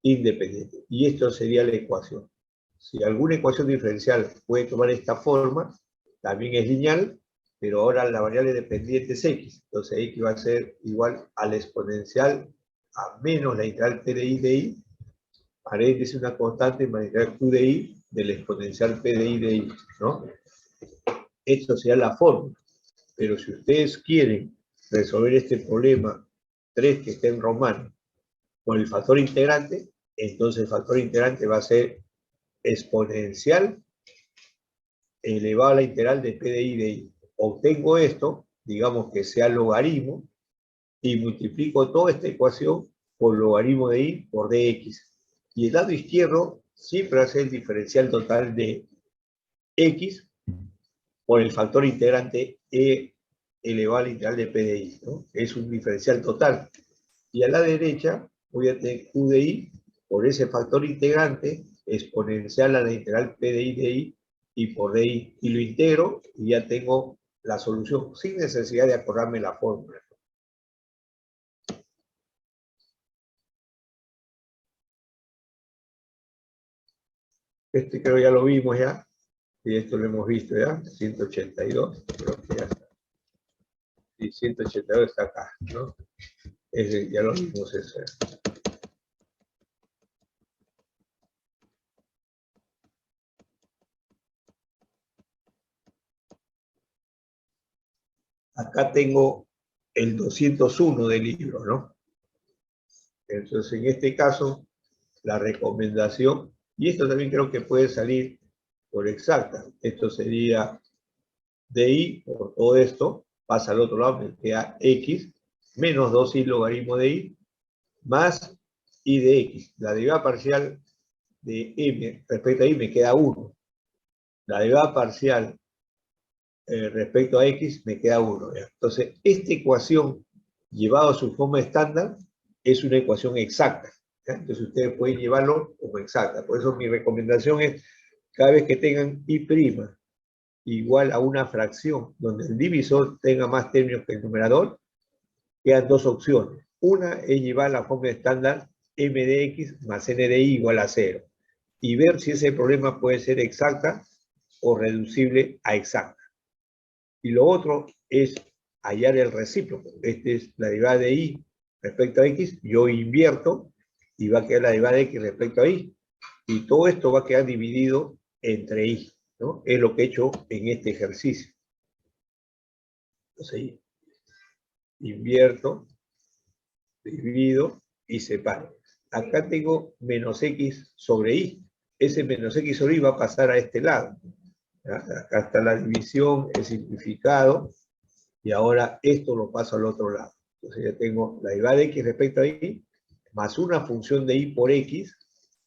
independiente. Y esto sería la ecuación. Si alguna ecuación diferencial puede tomar esta forma, también es lineal, pero ahora la variable dependiente es x. Entonces x va a ser igual a la exponencial a menos la integral p de i, paréntesis una constante más la integral q de i de la exponencial p de i, ¿no? Esto sería la fórmula. Pero si ustedes quieren resolver este problema 3 que está en romano con el factor integrante, entonces el factor integrante va a ser exponencial elevado a la integral de p de i. Obtengo esto, digamos que sea logaritmo, y multiplico toda esta ecuación por logaritmo de i por dx. Y el lado izquierdo siempre va a ser el diferencial total de x por el factor integrante e elevado a la integral de p de i, ¿no? Es un diferencial total. Y a la derecha voy a tener q de i por ese factor integrante exponencial a la integral p de i y por di, y lo integro y ya tengo la solución sin necesidad de acordarme la fórmula. Este creo ya lo vimos ya, y esto lo hemos visto ya, 182, creo que ya está. Y 182 está acá, ¿no? Ese, ya lo vimos eso. Acá tengo el 201 del libro, ¿no? Entonces, en este caso, la recomendación, y esto también creo que puede salir por exacta, esto sería de i por todo esto, pasa al otro lado, me queda x, menos 2i logaritmo de i, más i de x. La derivada parcial de m respecto a i me queda 1. La derivada parcial respecto a x me queda 1. ¿Ya? Entonces, esta ecuación, llevada a su forma estándar, es una ecuación exacta. ¿Ya? Entonces, ustedes pueden llevarlo como exacta. Por eso mi recomendación es, cada vez que tengan i' igual a una fracción donde el divisor tenga más términos que el numerador, quedan dos opciones. Una es llevar la forma estándar m de x más n de y igual a 0 y ver si ese problema puede ser exacta o reducible a exacta. Y lo otro es hallar el recíproco. Esta es la derivada de y respecto a x, yo invierto y va a quedar la derivada de x respecto a y. Y todo esto va a quedar dividido entre y, ¿no? Es lo que he hecho en este ejercicio. Entonces, invierto, divido y separo. Acá tengo menos x sobre y. Ese menos x sobre y va a pasar a este lado. ¿Ya? Acá está la división, el simplificado, y ahora esto lo paso al otro lado. Entonces ya tengo la derivada de x respecto a y, más una función de y por x,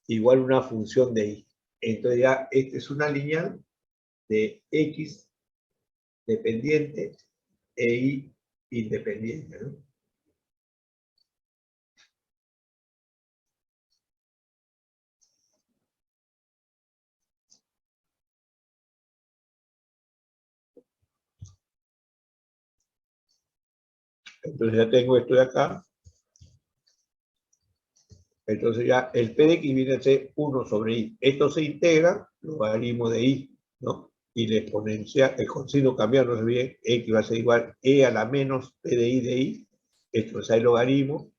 igual una función de y. Entonces ya esta es una lineal de x dependiente e y independiente, ¿no? Entonces ya tengo esto de acá. Entonces ya el p de x viene a ser 1 sobre i. Esto se integra, logaritmo de i, ¿no? Y la exponencial, el coseno cambiar, no se olviden, x va a ser igual e a la menos p de i. Esto me sale logaritmo.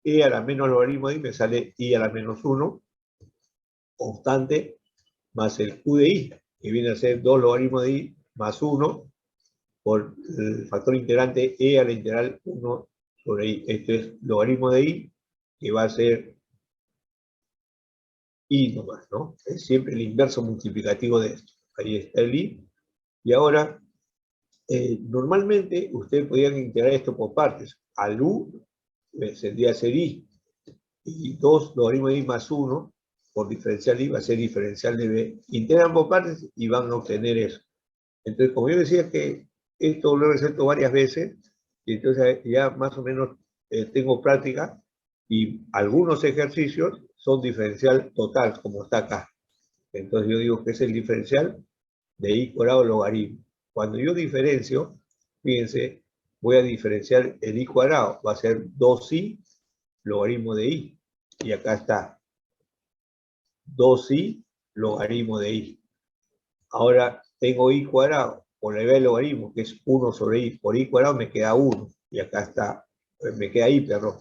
E a la menos logaritmo de i me sale i a la menos 1, constante, más el q de i, que viene a ser 2 logaritmos de i más 1, por el factor integrante e a la integral 1 sobre i. Esto es logaritmo de i, que va a ser i nomás, ¿no? Es siempre el inverso multiplicativo de esto. Ahí está el i. Y ahora, normalmente ustedes podrían integrar esto por partes. Al u tendría a ser i. Y 2 logaritmo de i más 1 por diferencial i va a ser diferencial de b. Integran por partes y van a obtener eso. Entonces, como yo decía que esto lo he resuelto varias veces, y entonces ya más o menos tengo práctica, y algunos ejercicios son diferencial total, como está acá. Entonces yo digo que es el diferencial de i cuadrado logaritmo. Cuando yo diferencio, fíjense, voy a diferenciar el i cuadrado, va a ser 2i logaritmo de i. Y acá está 2i logaritmo de i. Ahora tengo i cuadrado por la derivada del logaritmo, que es 1 sobre i. Por i cuadrado me queda 1. Y acá está, me queda i, perdón.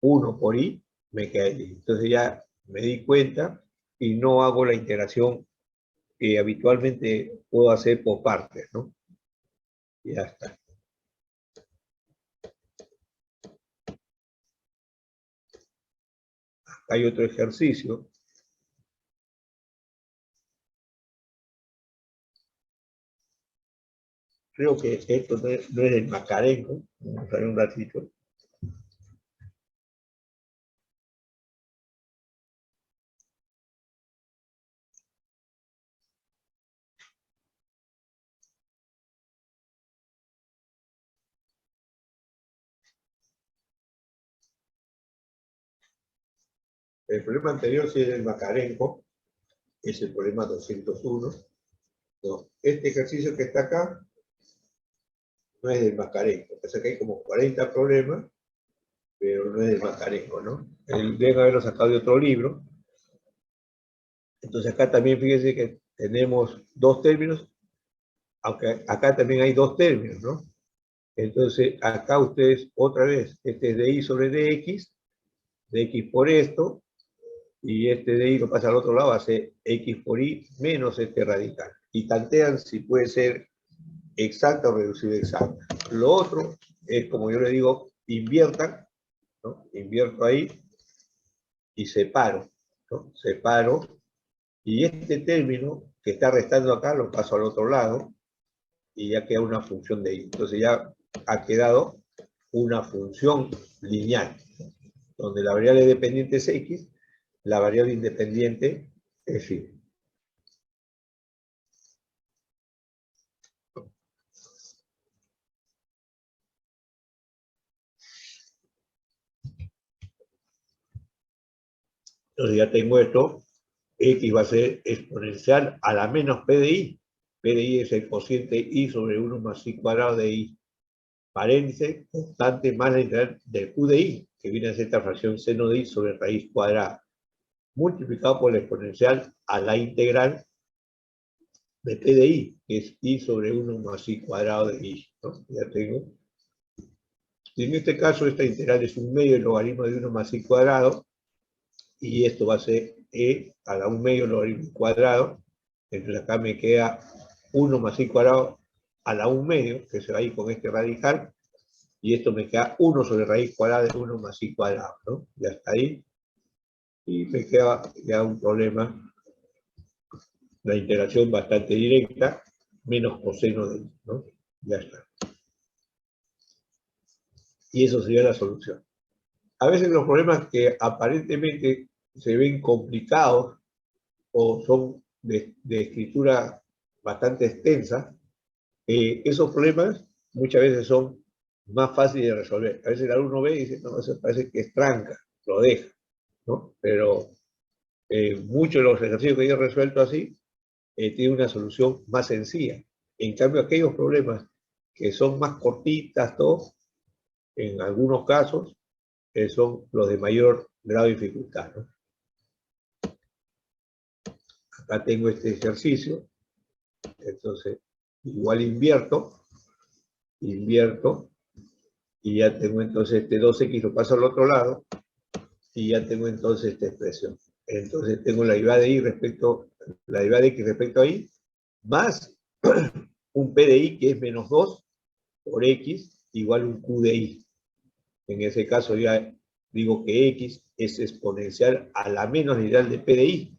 1 por i me queda i. Entonces ya me di cuenta y no hago la integración que habitualmente puedo hacer por partes, ¿no? Y ya está. Acá hay otro ejercicio. Creo que esto no es el Macarenco. Vamos a ver un ratito. El problema anterior sí es el Macarenco, es el problema 201. No, este ejercicio que está acá no es del Macarenco. Pasa que hay como 40 problemas, pero no es del Macarenco, ¿no? Deben haberlo sacado de otro libro. Entonces acá también fíjense que tenemos dos términos, aunque acá también hay dos términos, ¿no? Entonces acá ustedes, otra vez, este es de i sobre dx por esto, y este de i lo pasa al otro lado, hace x por i menos este radical. Y tantean si puede ser exacta o reducible exacta. Lo otro es, como yo le digo, inviertan, ¿no? Invierto ahí y separo, ¿no? Separo, y este término que está restando acá lo paso al otro lado, y ya queda una función de y. Entonces ya ha quedado una función lineal, donde la variable dependiente es x, la variable independiente es y. Entonces ya tengo esto, x va a ser exponencial a la menos p de i. P de i es el cociente i sobre 1 más i cuadrado de i. Paréntesis, constante más la integral del q de i, que viene a ser esta fracción seno de i sobre raíz cuadrada, multiplicado por la exponencial a la integral de p de i, que es i sobre 1 más i cuadrado de i, ¿no? Ya tengo. Y en este caso, esta integral es un medio del logaritmo de 1 más i cuadrado, y esto va a ser e a la 1 medio logaritmo cuadrado. Entonces acá me queda 1 más i cuadrado a la 1 medio, que se va a ir con este radical, y esto me queda 1 sobre raíz cuadrada de 1 más i cuadrado, ¿no? Ya está ahí. Y me queda ya un problema, la integración bastante directa, menos coseno de i, ¿no? Ya está. Y eso sería la solución. A veces los problemas que aparentemente se ven complicados o son de escritura bastante extensa, esos problemas muchas veces son más fáciles de resolver. A veces el alumno ve y dice, no, eso parece que es tranca, lo deja, ¿no? Pero muchos de los ejercicios que yo he resuelto así tienen una solución más sencilla. En cambio, aquellos problemas que son más cortitas, todo, en algunos casos, son los de mayor grado de dificultad, ¿no? Acá tengo este ejercicio, entonces igual invierto, y ya tengo entonces este 2x lo paso al otro lado, y ya tengo entonces esta expresión. Entonces tengo la derivada de y respecto, la derivada de x respecto a y, más un p de i que es menos 2 por x igual un q de i. En ese caso ya digo que x es exponencial a la menos lineal de p de i,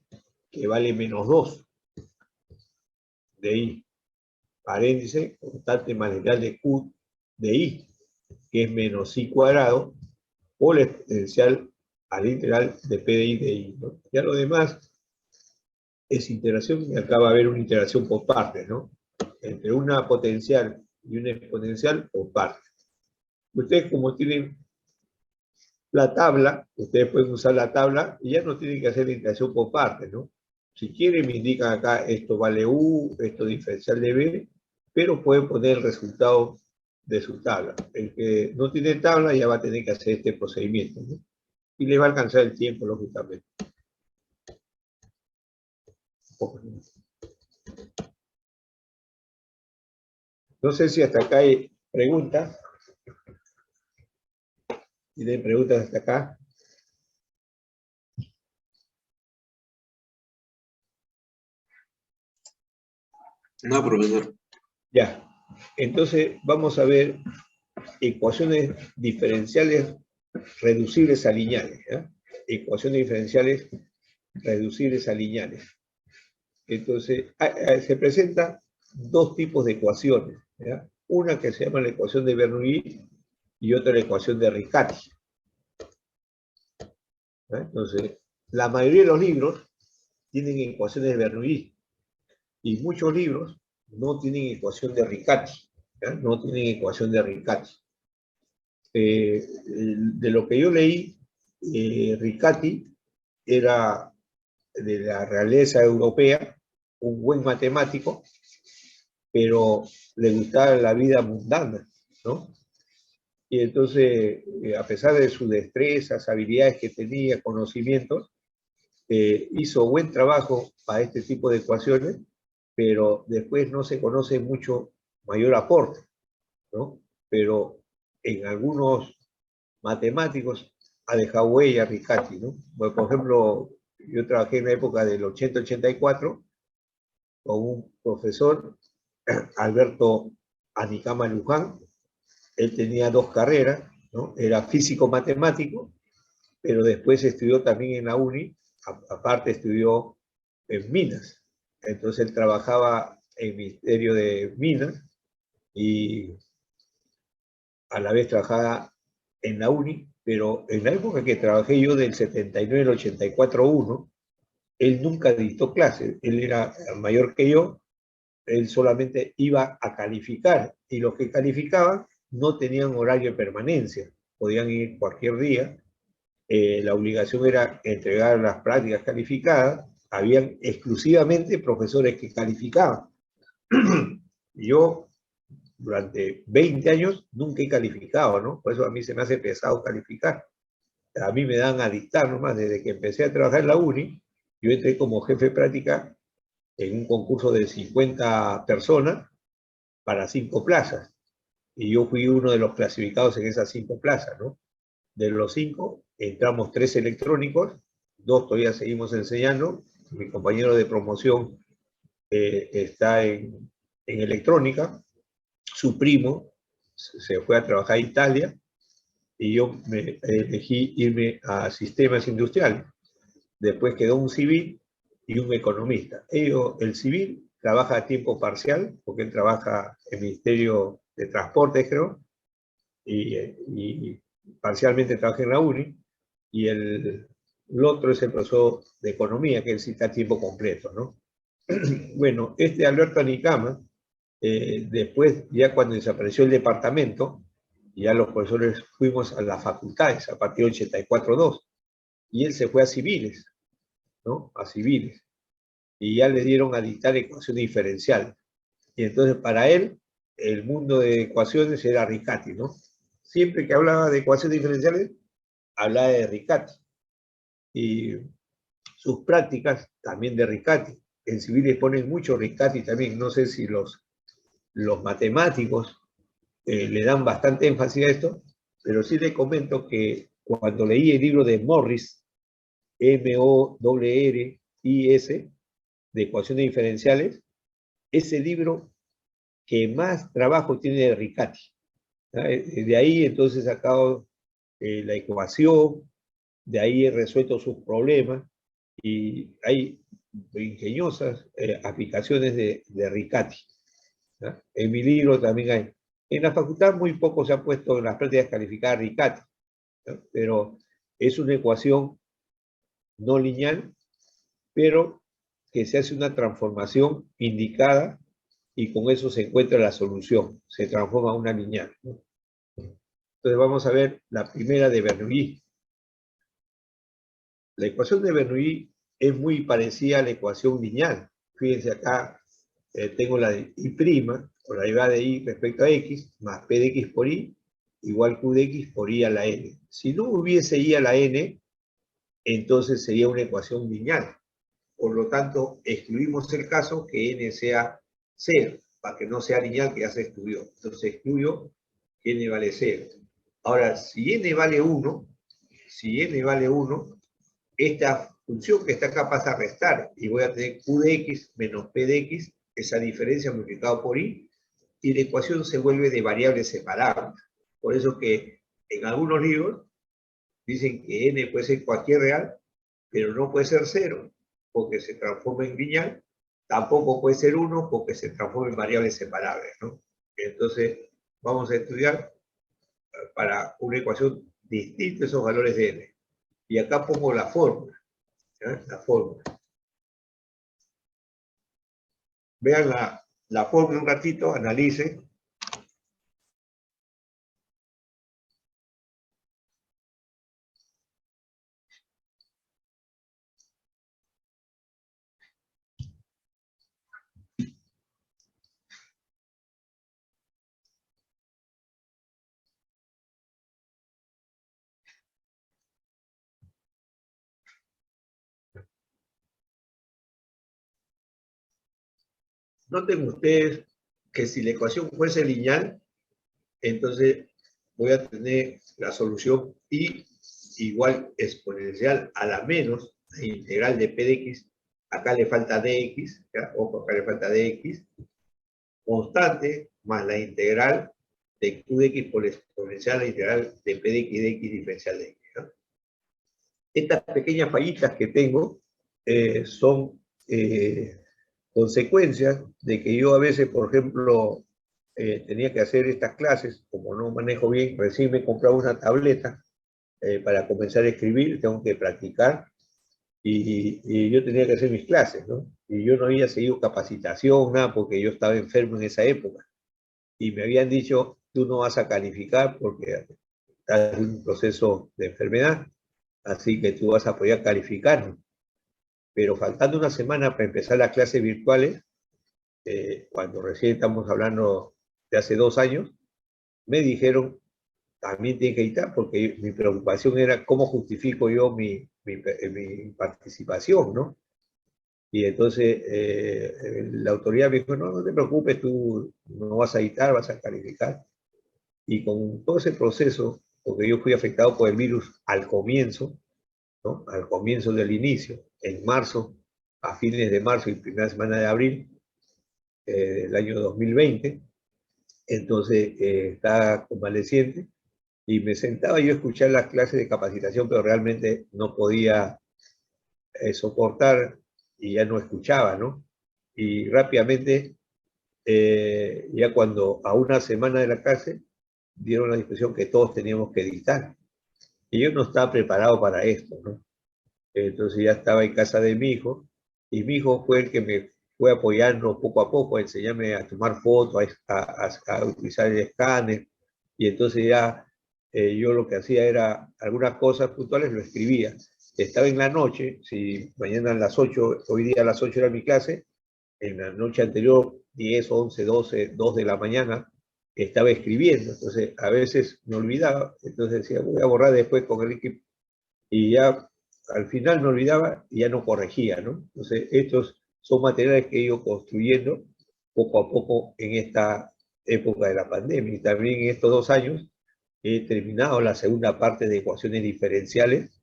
que vale menos 2 de i, paréntesis, constante más lineal de q de i, que es menos i cuadrado, por la exponencial a la integral de p de i de i, ¿no? Ya lo demás es integración, y acá va a haber una integración por partes, ¿no? Entre una potencial y una exponencial por partes. Ustedes como tienen la tabla, ustedes pueden usar la tabla y ya no tienen que hacer la integración por partes, ¿no? Si quieren me indican acá, esto vale u, esto diferencial de b, pero pueden poner el resultado de su tabla. El que no tiene tabla ya va a tener que hacer este procedimiento, ¿no? Y le va a alcanzar el tiempo, lógicamente. No sé si hasta acá hay preguntas. ¿Tienen preguntas hasta acá? No, profesor. Ya. Entonces vamos a ver ecuaciones diferenciales reducibles a lineales, ¿ya? Ecuaciones diferenciales reducibles a lineales. Entonces, se presentan dos tipos de ecuaciones, ¿ya? Una que se llama la ecuación de Bernoulli y otra la ecuación de Riccati. ¿Ya? Entonces, la mayoría de los libros tienen ecuaciones de Bernoulli y muchos libros no tienen ecuación de Riccati, ¿ya? No tienen ecuación de Riccati. De lo que yo leí, Riccati era de la realeza europea, un buen matemático, pero le gustaba la vida mundana, ¿no? Y entonces, a pesar de sus destrezas, habilidades que tenía, conocimientos, hizo buen trabajo para este tipo de ecuaciones, pero después no se conoce mucho mayor aporte, ¿no? Pero en algunos matemáticos ha dejado huella Riccati, ¿no? Bueno, por ejemplo, yo trabajé en la época del 80-84 con un profesor, Alberto Anicama Luján. Él tenía dos carreras, ¿no? Era físico-matemático, pero después estudió también en la UNI, aparte estudió en minas. Entonces él trabajaba en el Ministerio de Minas y a la vez trabajaba en la uni, pero en la época que trabajé yo del 79 al 84-1, él nunca dictó clases, él era mayor que yo, él solamente iba a calificar, y los que calificaban no tenían horario de permanencia, podían ir cualquier día, la obligación era entregar las prácticas calificadas, habían exclusivamente profesores que calificaban. Yo durante 20 años nunca he calificado, ¿no? Por eso a mí se me hace pesado calificar. A mí me dan a dictar nomás, desde que empecé a trabajar en la uni, yo entré como jefe de práctica en un concurso de 50 personas para 5 plazas. Y yo fui uno de los clasificados en esas 5 plazas, ¿no? De los 5, entramos 3 electrónicos, 2 todavía seguimos enseñando. Mi compañero de promoción está en electrónica. Su primo se fue a trabajar a Italia y yo me elegí irme a sistemas industriales. Después quedó un civil y un economista. El civil trabaja a tiempo parcial, porque él trabaja en el Ministerio de Transportes, creo, y parcialmente trabaja en la UNI, y el otro es el profesor de Economía, que él sí está a tiempo completo, ¿no? Bueno, Alberto Anicama, después, ya cuando desapareció el departamento, ya los profesores fuimos a las facultades a partir del 84-2, y él se fue a civiles, ¿no? A civiles. Y ya le dieron a dictar ecuación diferencial. Y entonces para él, el mundo de ecuaciones era Riccati, ¿no? Siempre que hablaba de ecuaciones diferenciales, hablaba de Riccati. Y sus prácticas también de Riccati. En civiles ponen mucho Riccati también. No sé si los matemáticos le dan bastante énfasis a esto, pero sí le comento que cuando leí el libro de Morris, M-O-R-R-I-S, de ecuaciones diferenciales, es el libro que más trabajo tiene de Riccati. De ahí entonces he sacado la ecuación, de ahí he resuelto sus problemas, y hay ingeniosas aplicaciones de Riccati. ¿No? En mi libro también hay. En la facultad muy poco se ha puesto en las prácticas calificadas Riccati, ¿no? Pero es una ecuación no lineal, pero que se hace una transformación indicada y con eso se encuentra la solución, se transforma a una lineal, ¿no? Entonces vamos a ver la primera de Bernoulli. La ecuación de Bernoulli es muy parecida a la ecuación lineal. Fíjense acá, tengo la de I', o la derivada de I respecto a X, más P de X por I, igual Q de X por I a la N. Si no hubiese I a la N, entonces sería una ecuación lineal. Por lo tanto, excluimos el caso que N sea 0, para que no sea lineal, que ya se excluyó. Entonces excluyo que N vale 0. Ahora, si N vale 1, esta función que está acá pasa a restar, y voy a tener Q de X menos P de X, esa diferencia multiplicada por I, y la ecuación se vuelve de variables separables. Por eso que en algunos libros dicen que N puede ser cualquier real, pero no puede ser 0, porque se transforma en lineal, tampoco puede ser 1, porque se transforma en variables separables, ¿no? Entonces, vamos a estudiar para una ecuación distinta esos valores de N. Y acá pongo la fórmula, ¿ya? La fórmula. Vean la fórmula un ratito, analicen. Noten ustedes que si la ecuación fuese lineal, entonces voy a tener la solución I igual exponencial a la menos la integral de P de X, acá le falta dx, ¿ya? Ojo, acá le falta dx, constante, más la integral de Q de X por exponencial la integral de P de X diferencial de X, ¿no? Estas pequeñas fallitas que tengo son consecuencias de que yo a veces, por ejemplo, tenía que hacer estas clases, como no manejo bien, recién me compraba una tableta para comenzar a escribir, tengo que practicar, y yo tenía que hacer mis clases, ¿no? Y yo no había seguido capacitación, nada, porque yo estaba enfermo en esa época. Y me habían dicho, tú no vas a calificar porque estás en un proceso de enfermedad, así que tú vas a poder calificar. Pero faltando una semana para empezar las clases virtuales, cuando recién estamos hablando de hace 2 años, me dijeron, también tiene que editar, porque mi preocupación era cómo justifico yo mi participación, ¿no? Y entonces la autoridad me dijo, no, no te preocupes, tú no vas a editar, vas a calificar. Y con todo ese proceso, porque yo fui afectado por el virus al comienzo, ¿no? Al comienzo del inicio, en marzo, a fines de marzo y primera semana de abril del año 2020, entonces estaba convaleciente y me sentaba yo a escuchar las clases de capacitación, pero realmente no podía soportar y ya no escuchaba, ¿no? Y rápidamente, ya cuando a una semana de la clase, dieron la discusión que todos teníamos que dictar. Y yo no estaba preparado para esto, ¿no? Entonces ya estaba en casa de mi hijo, y mi hijo fue el que me fue apoyando poco a poco, a enseñarme a tomar fotos, a utilizar el escáner, y entonces ya yo lo que hacía era algunas cosas puntuales, lo escribía. Estaba en la noche, si mañana a las 8, hoy día a las 8 era mi clase, en la noche anterior, 10, 11, 12, 2 de la mañana, estaba escribiendo. Entonces a veces me olvidaba, entonces decía, voy a borrar después con el equipo, y ya al final me olvidaba y ya no corregía, ¿no? Entonces estos son materiales que he ido construyendo poco a poco en esta época de la pandemia. Y también en estos 2 años he terminado la segunda parte de ecuaciones diferenciales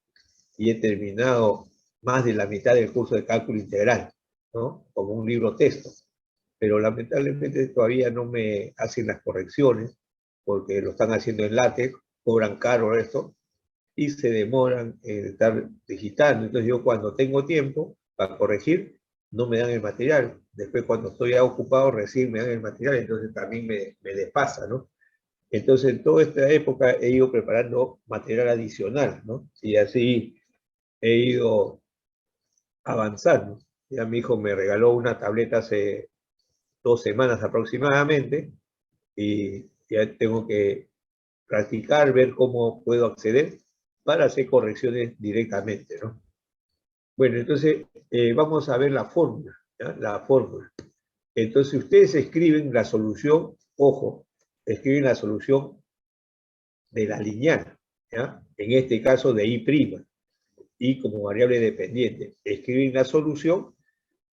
y he terminado más de la mitad del curso de cálculo integral, ¿no? Como un libro texto. Pero lamentablemente todavía no me hacen las correcciones porque lo están haciendo en LaTeX, cobran caro esto, y se demoran en estar digitando. Entonces yo cuando tengo tiempo para corregir, no me dan el material. Después cuando estoy ya ocupado, recién me dan el material, entonces también me despasa, ¿no? Entonces en toda esta época he ido preparando material adicional, ¿no? Y así he ido avanzando. Ya mi hijo me regaló una tableta hace 2 semanas aproximadamente, y ya tengo que practicar, ver cómo puedo acceder para hacer correcciones directamente, ¿no? Bueno, entonces vamos a ver la fórmula, ¿ya? La fórmula. Entonces ustedes escriben la solución, ojo, escriben la solución de la lineal, ¿ya? En este caso de I', y como variable dependiente. Escriben la solución,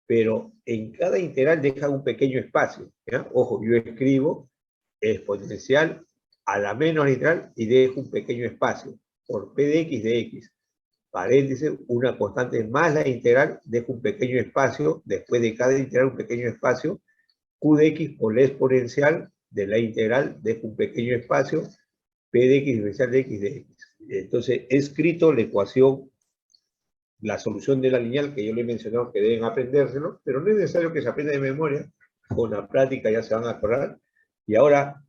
pero en cada integral dejan un pequeño espacio, ¿ya? Ojo, yo escribo exponencial a la menos integral y dejo un pequeño espacio por p de x, paréntesis, una constante más la integral, dejo un pequeño espacio, después de cada integral un pequeño espacio, q de x por la exponencial de la integral, dejo un pequeño espacio, p de x diferencial de x de x. Entonces he escrito la ecuación, la solución de la lineal, que yo le he mencionado que deben aprendérselo, pero no es necesario que se aprenda de memoria, con la práctica ya se van a acordar. Y ahora,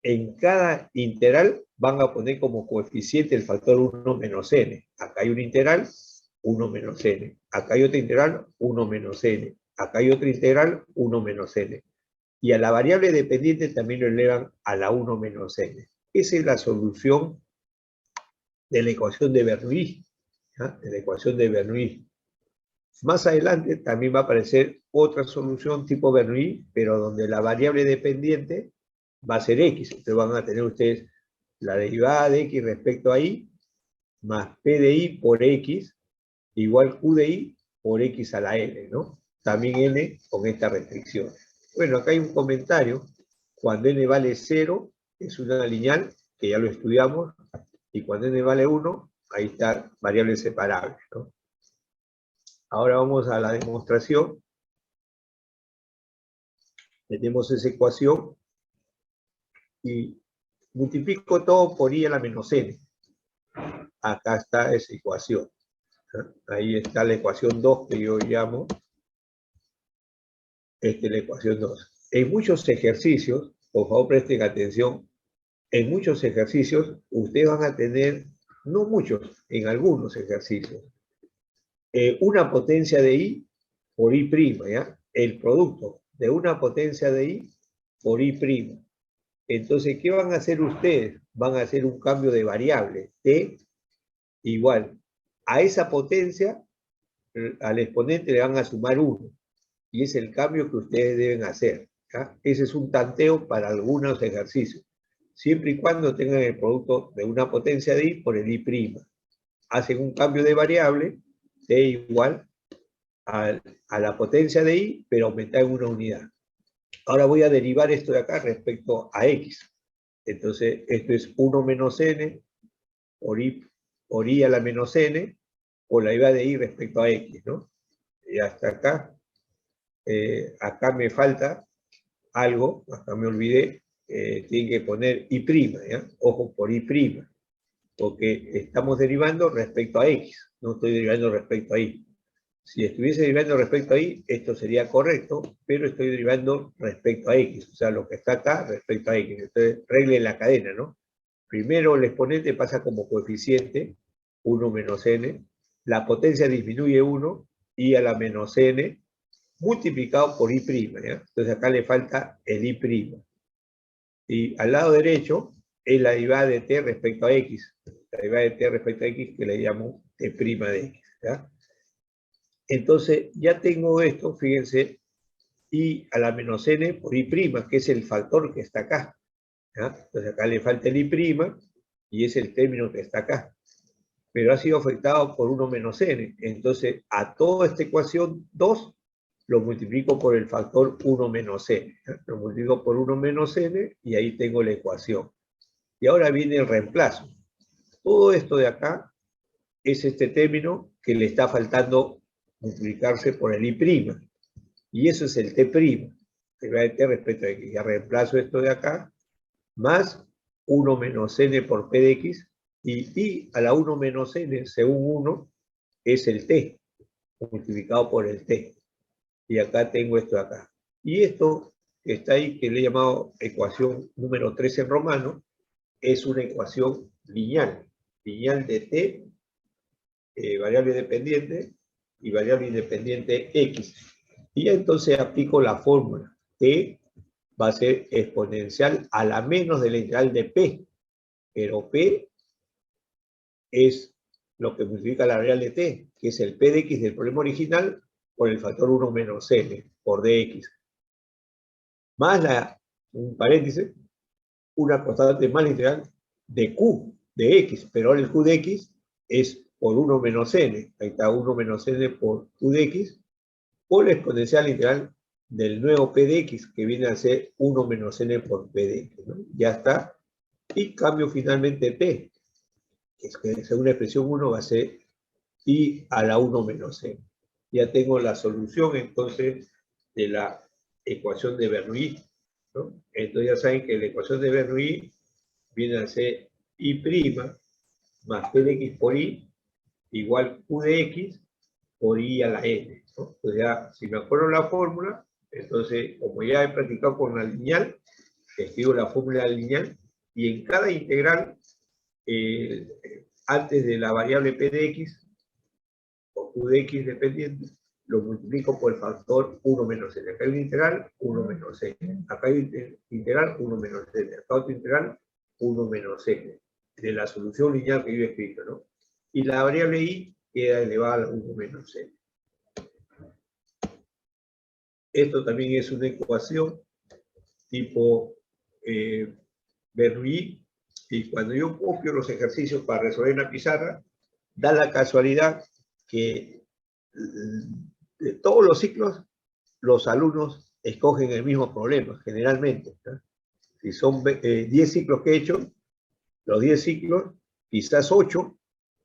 en cada integral van a poner como coeficiente el factor 1 menos n. Acá hay un integral, 1 menos n. Acá hay otra integral, 1 menos n. Acá hay otra integral, 1 menos n. Y a la variable dependiente también lo elevan a la 1 menos n. Esa es la solución de la ecuación de Bernoulli, ¿ya? De la ecuación de Bernoulli. Más adelante también va a aparecer otra solución tipo Bernoulli, pero donde la variable dependiente va a ser x. Entonces van a tener ustedes la derivada de x respecto a y, más p de y por x, igual q de y por x a la n, ¿no? También n con esta restricción. Bueno, acá hay un comentario. Cuando n vale 0, es una lineal, que ya lo estudiamos, y cuando n vale 1, ahí está variables separables, ¿no? Ahora vamos a la demostración. Tenemos esa ecuación y multiplico todo por y a la menos n. Acá está esa ecuación. Ahí está la ecuación 2 que yo llamo. Esta es la ecuación 2. En muchos ejercicios por favor presten atención, en muchos ejercicios ustedes van a tener, no muchos, en algunos ejercicios, una potencia de I por I', ¿ya? El producto de una potencia de I por I'. Entonces, ¿qué van a hacer ustedes? Van a hacer un cambio de variable, T igual. A esa potencia, al exponente le van a sumar 1. Y es el cambio que ustedes deben hacer, ¿ya? Ese es un tanteo para algunos ejercicios, siempre y cuando tengan el producto de una potencia de I por el I'. Hacen un cambio de variable, T igual a la potencia de I, pero aumentar en una unidad. Ahora voy a derivar esto de acá respecto a X. Entonces, esto es 1 menos N por I a la menos N, por la derivada de I respecto a X, ¿no? Y hasta acá, acá me falta algo, acá me olvidé, tienen que poner I', ¿ya? Ojo por I', porque estamos derivando respecto a X, no estoy derivando respecto a Y. Si estuviese derivando respecto a Y, esto sería correcto, pero estoy derivando respecto a X, o sea, lo que está acá respecto a X. Entonces, regle la cadena, ¿no? Primero el exponente pasa como coeficiente, 1 menos n, la potencia disminuye 1, y a la menos n, multiplicado por I', ¿ya? Entonces acá le falta el I'. Y al lado derecho es la derivada de t respecto a x. La derivada de t respecto a x que le llamo t' de x, ¿ya? Entonces ya tengo esto, fíjense, I a la menos n por I', que es el factor que está acá, ¿ya? Entonces acá le falta el I', y es el término que está acá. Pero ha sido afectado por 1 menos n. Entonces, a toda esta ecuación 2 lo multiplico por el factor 1 menos n. ¿Ya? Lo multiplico por 1 menos n y ahí tengo la ecuación. Y ahora viene el reemplazo. Todo esto de acá es este término que le está faltando multiplicarse por el I'. Y eso es el t'. Derivada de t respecto a x. Ya reemplazo esto de acá, más 1 menos n por p de x, y I a la 1 menos n, según 1, es el t, multiplicado por el t. Y acá tengo esto de acá. Y esto que está ahí, que le he llamado ecuación número 3 en romano, es una ecuación lineal. Lineal de t, variable dependiente, y variable independiente x. Y entonces aplico la fórmula. T va a ser exponencial a la menos de la integral de p. Pero p es lo que multiplica la variable t, que es el p de x del problema original, por el factor 1 menos n por dx. Más un paréntesis, una constante más la integral de q de x, pero ahora el q de x es por 1 menos n. Ahí está 1 menos n por q de x, por la exponencial integral del nuevo p de x, que viene a ser 1 menos n por p de x, ¿no? Ya está. Y cambio finalmente p, que según la expresión 1 va a ser I a la 1 menos n. Ya tengo la solución entonces de la ecuación de Bernoulli, ¿no? Entonces ya saben que la ecuación de Bernoulli viene a ser I' más p de x por I igual q de x por I a la n, ¿no? Entonces ya, si me acuerdo la fórmula, entonces como ya he practicado con la lineal, escribo la fórmula lineal, y en cada integral, antes de la variable p de x, o q de x dependiente, lo multiplico por el factor 1 menos n. Acá hay un integral, 1 menos n. Acá hay un integral, 1 menos n. Acá otro integral, 1 menos n. De la solución lineal que yo he escrito, ¿no? Y la variable i queda elevada a 1 menos n. Esto también es una ecuación tipo Bernoulli, y cuando yo copio los ejercicios para resolver en la pizarra, da la casualidad que de todos los ciclos, los alumnos escogen el mismo problema, generalmente, ¿no? Si son 10 ciclos que he hecho, los 10 ciclos, quizás 8,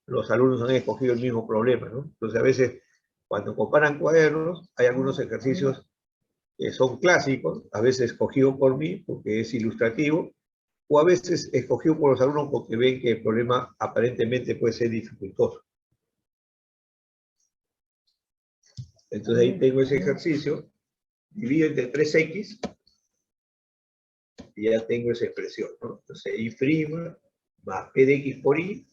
los alumnos han escogido el mismo problema, ¿no? Entonces, a veces, cuando comparan cuadernos, hay algunos ejercicios que son clásicos, a veces escogidos por mí, porque es ilustrativo, o a veces escogido por los alumnos porque ven que el problema aparentemente puede ser dificultoso. Entonces ahí tengo ese ejercicio, divido entre 3x, y ya tengo esa expresión, ¿no? Entonces, I' más P de X por I,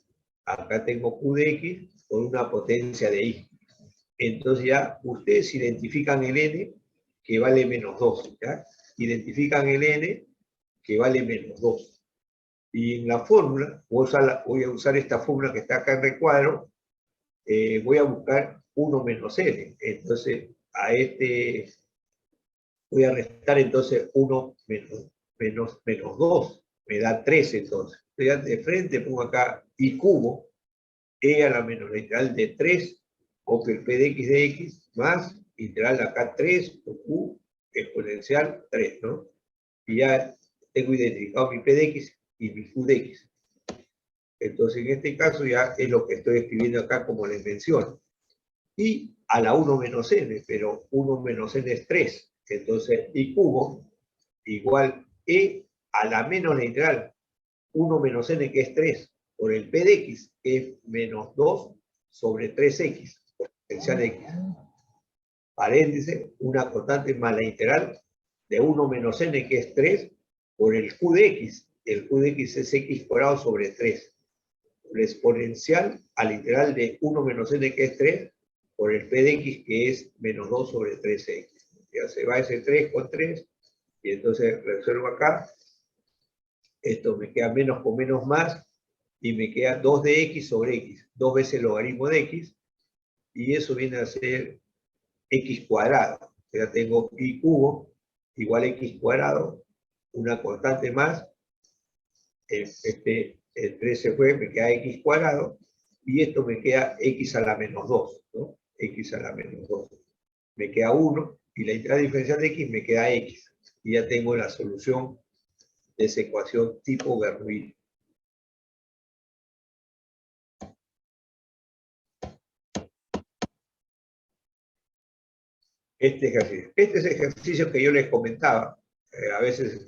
acá tengo Q de X por una potencia de I. Entonces ya ustedes identifican el N que vale menos 2, ¿ya? Identifican el N que vale menos 2. Y en la fórmula, voy a usar esta fórmula que está acá en recuadro, voy a buscar 1 menos N. Entonces, a este voy a restar entonces 1 menos 2. Me da 3 entonces. Entonces, de frente pongo acá I cubo, E a la menos la integral de 3, o el P de X más integral acá 3 por Q exponencial 3, ¿no? Y ya tengo identificado mi P de X y mi Q de X. Entonces, en este caso ya es lo que estoy escribiendo acá como les menciono. Y a la 1 menos n, pero 1 menos n es 3. Entonces, I cubo igual E a la menos la integral 1 menos n, que es 3, por el P de X, que es menos 2 sobre 3x, potencial x. Paréntesis, una constante más la integral de 1 menos n, que es 3, por el Q de X. El Q de X es x cuadrado sobre 3. La exponencial a la integral de 1 menos n, que es 3, por el P de X, que es menos 2 sobre 3x. Ya se va ese 3 con 3, y entonces resuelvo acá. Esto me queda menos con menos más, y me queda 2 de x sobre x, 2 veces el logaritmo de x, y eso viene a ser x cuadrado. Ya tengo I cubo igual a x cuadrado, una constante más, el 3 se fue, me queda x cuadrado, y esto me queda x a la menos 2, ¿no? X a la menos 2. Me queda 1, y la integral diferencial de x me queda x. Y ya tengo la solución de esa ecuación tipo Bernoulli. Este es el ejercicio que yo les comentaba. A veces,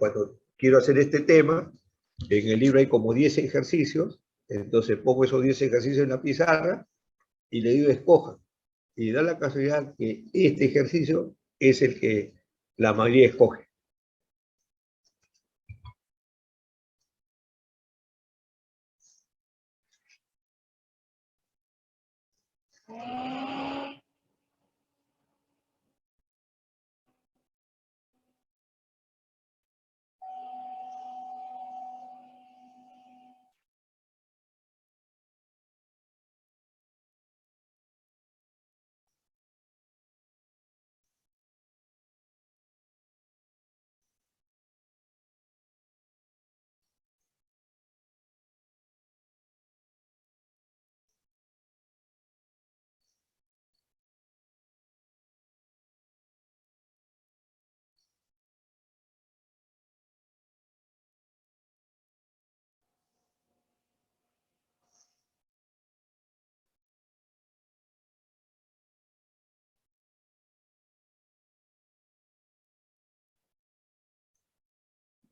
cuando quiero hacer este tema, en el libro hay como 10 ejercicios, entonces pongo esos 10 ejercicios en la pizarra y le digo escojan. Y da la casualidad que este ejercicio es el que la mayoría escoge.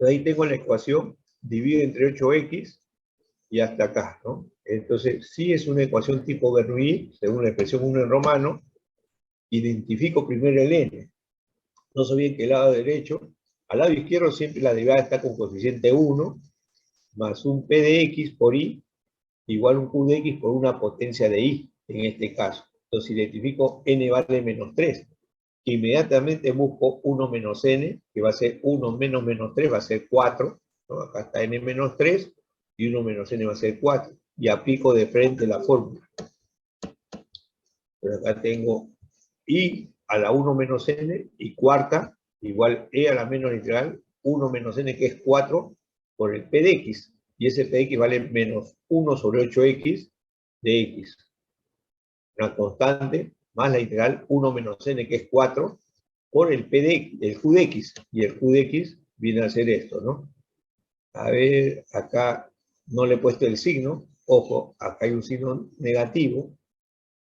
Ahí tengo la ecuación, divido entre 8x y hasta acá, ¿no? Entonces, si es una ecuación tipo Bernoulli, según la expresión 1 en romano, identifico primero el n. No se olviden que el lado derecho, al lado izquierdo siempre la derivada está con coeficiente 1, más un P de X por I, igual un Q de X por una potencia de I, en este caso. Entonces identifico n vale menos 3. Inmediatamente busco 1 menos n, que va a ser 1 menos 3, va a ser 4. ¿No? Acá está n menos 3, y 1 menos n va a ser 4. Y aplico de frente la fórmula. Pero acá tengo I a la 1 menos n, y cuarta, igual E a la menos integral, 1 menos n, que es 4, por el P de X. Y ese P de X vale menos 1 sobre 8x de X. Una constante, más la integral 1 menos n, que es 4, por el P de X, el Q de X. Y el Q de X viene a ser esto, ¿no? A ver, acá no le he puesto el signo. Ojo, acá hay un signo negativo.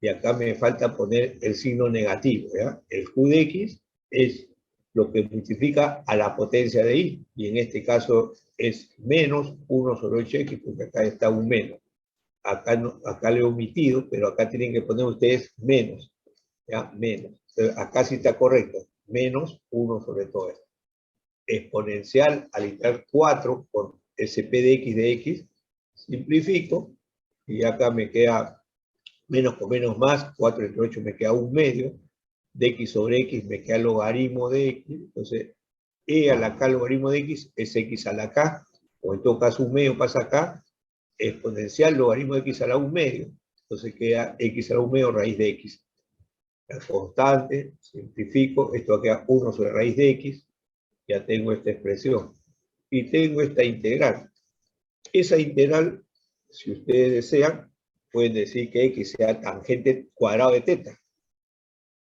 Y acá me falta poner el signo negativo, ¿ya? El Q de X es lo que multiplica a la potencia de I, y en este caso es menos 1 sobre 8x, porque acá está un menos. Acá, no, acá le he omitido, pero acá tienen que poner ustedes menos, ¿ya? Menos. Entonces, acá sí está correcto, menos 1 sobre todo esto. exponencial al integral 4 por SP de x, simplifico, y acá me queda menos con menos más, 4 entre 8 me queda 1/2, de x sobre x me queda logaritmo de x, entonces e a la k logaritmo de x es x a la k, o en todo caso 1/2 pasa acá, exponencial logaritmo de x a la 1/2, entonces queda x a la 1/2 raíz de x. La constante, simplifico, esto va a quedar 1 sobre raíz de x, ya tengo esta expresión. Y tengo esta integral. Esa integral, si ustedes desean, pueden decir que x sea tangente cuadrado de teta.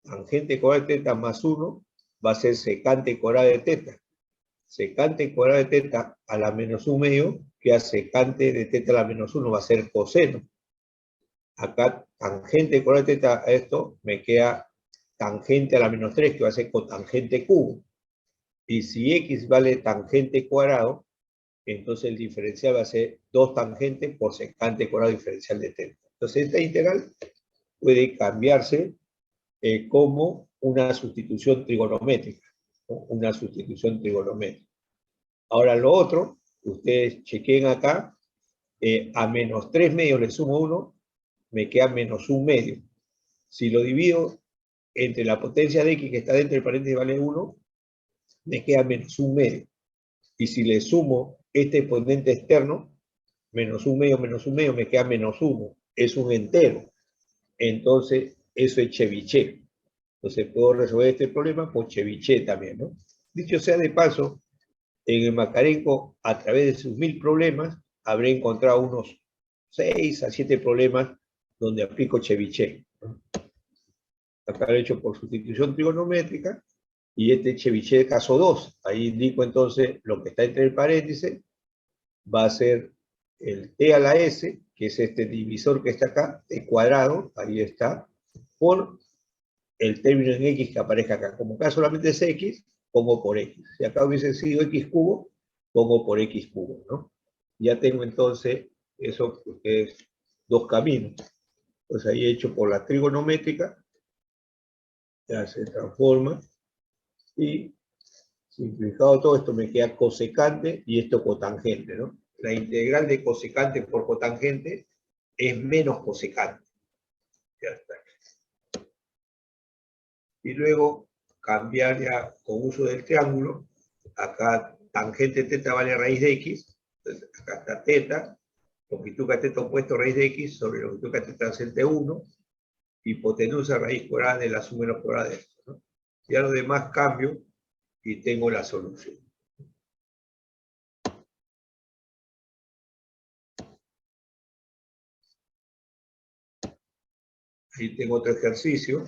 Tangente cuadrado de teta más 1 va a ser secante cuadrado de teta. Secante cuadrado de teta a la menos 1/2, que a secante de teta a la menos 1 va a ser coseno. Acá, tangente cuadrado de teta a esto, me queda tangente a la menos 3, que va a ser cotangente cubo. Y si x vale tangente cuadrado, entonces el diferencial va a ser 2 tangente por secante cuadrado diferencial de teta. Entonces esta integral puede cambiarse como una sustitución trigonométrica, ¿no? Una sustitución trigonométrica. Ahora lo otro, ustedes chequen acá, a menos 3/2 le sumo 1, me queda menos 1/2. Si lo divido entre la potencia de x que está dentro del paréntesis vale 1, me queda menos 1/2. Y si le sumo este exponente externo, menos 1/2 me queda menos 1. Es un entero. Entonces, eso es Chebyshev. Entonces, puedo resolver este problema por Chebyshev también, ¿no? Dicho sea de paso, en el Makarenko, a través de sus 1000 problemas, habré encontrado unos 6 a 7 problemas donde aplico Chebyshev, ¿no? Acá lo he hecho por sustitución trigonométrica, y este Chebyshev caso 2. Ahí indico entonces lo que está entre el paréntesis, va a ser el t a la s, que es este divisor que está acá, t cuadrado, ahí está, por el término en x que aparezca acá. Como acá solamente es x, pongo por x. Si acá hubiese sido x cubo, pongo por x cubo, ¿no? Ya tengo entonces eso, que es 2 caminos. Pues ahí he hecho por la trigonométrica, ya se transforma, y simplificado todo esto me queda cosecante y esto cotangente, ¿no? La integral de cosecante por cotangente es menos cosecante. Ya está. Y luego cambiar ya con uso del triángulo. Acá tangente teta vale raíz de x. Entonces acá está teta. Longitud cateto opuesto raíz de x sobre longitud cateto adyacente 1. Hipotenusa raíz cuadrada de la suma menos cuadrada de esto, ¿no? Ya lo demás cambio y tengo la solución. Ahí tengo otro ejercicio.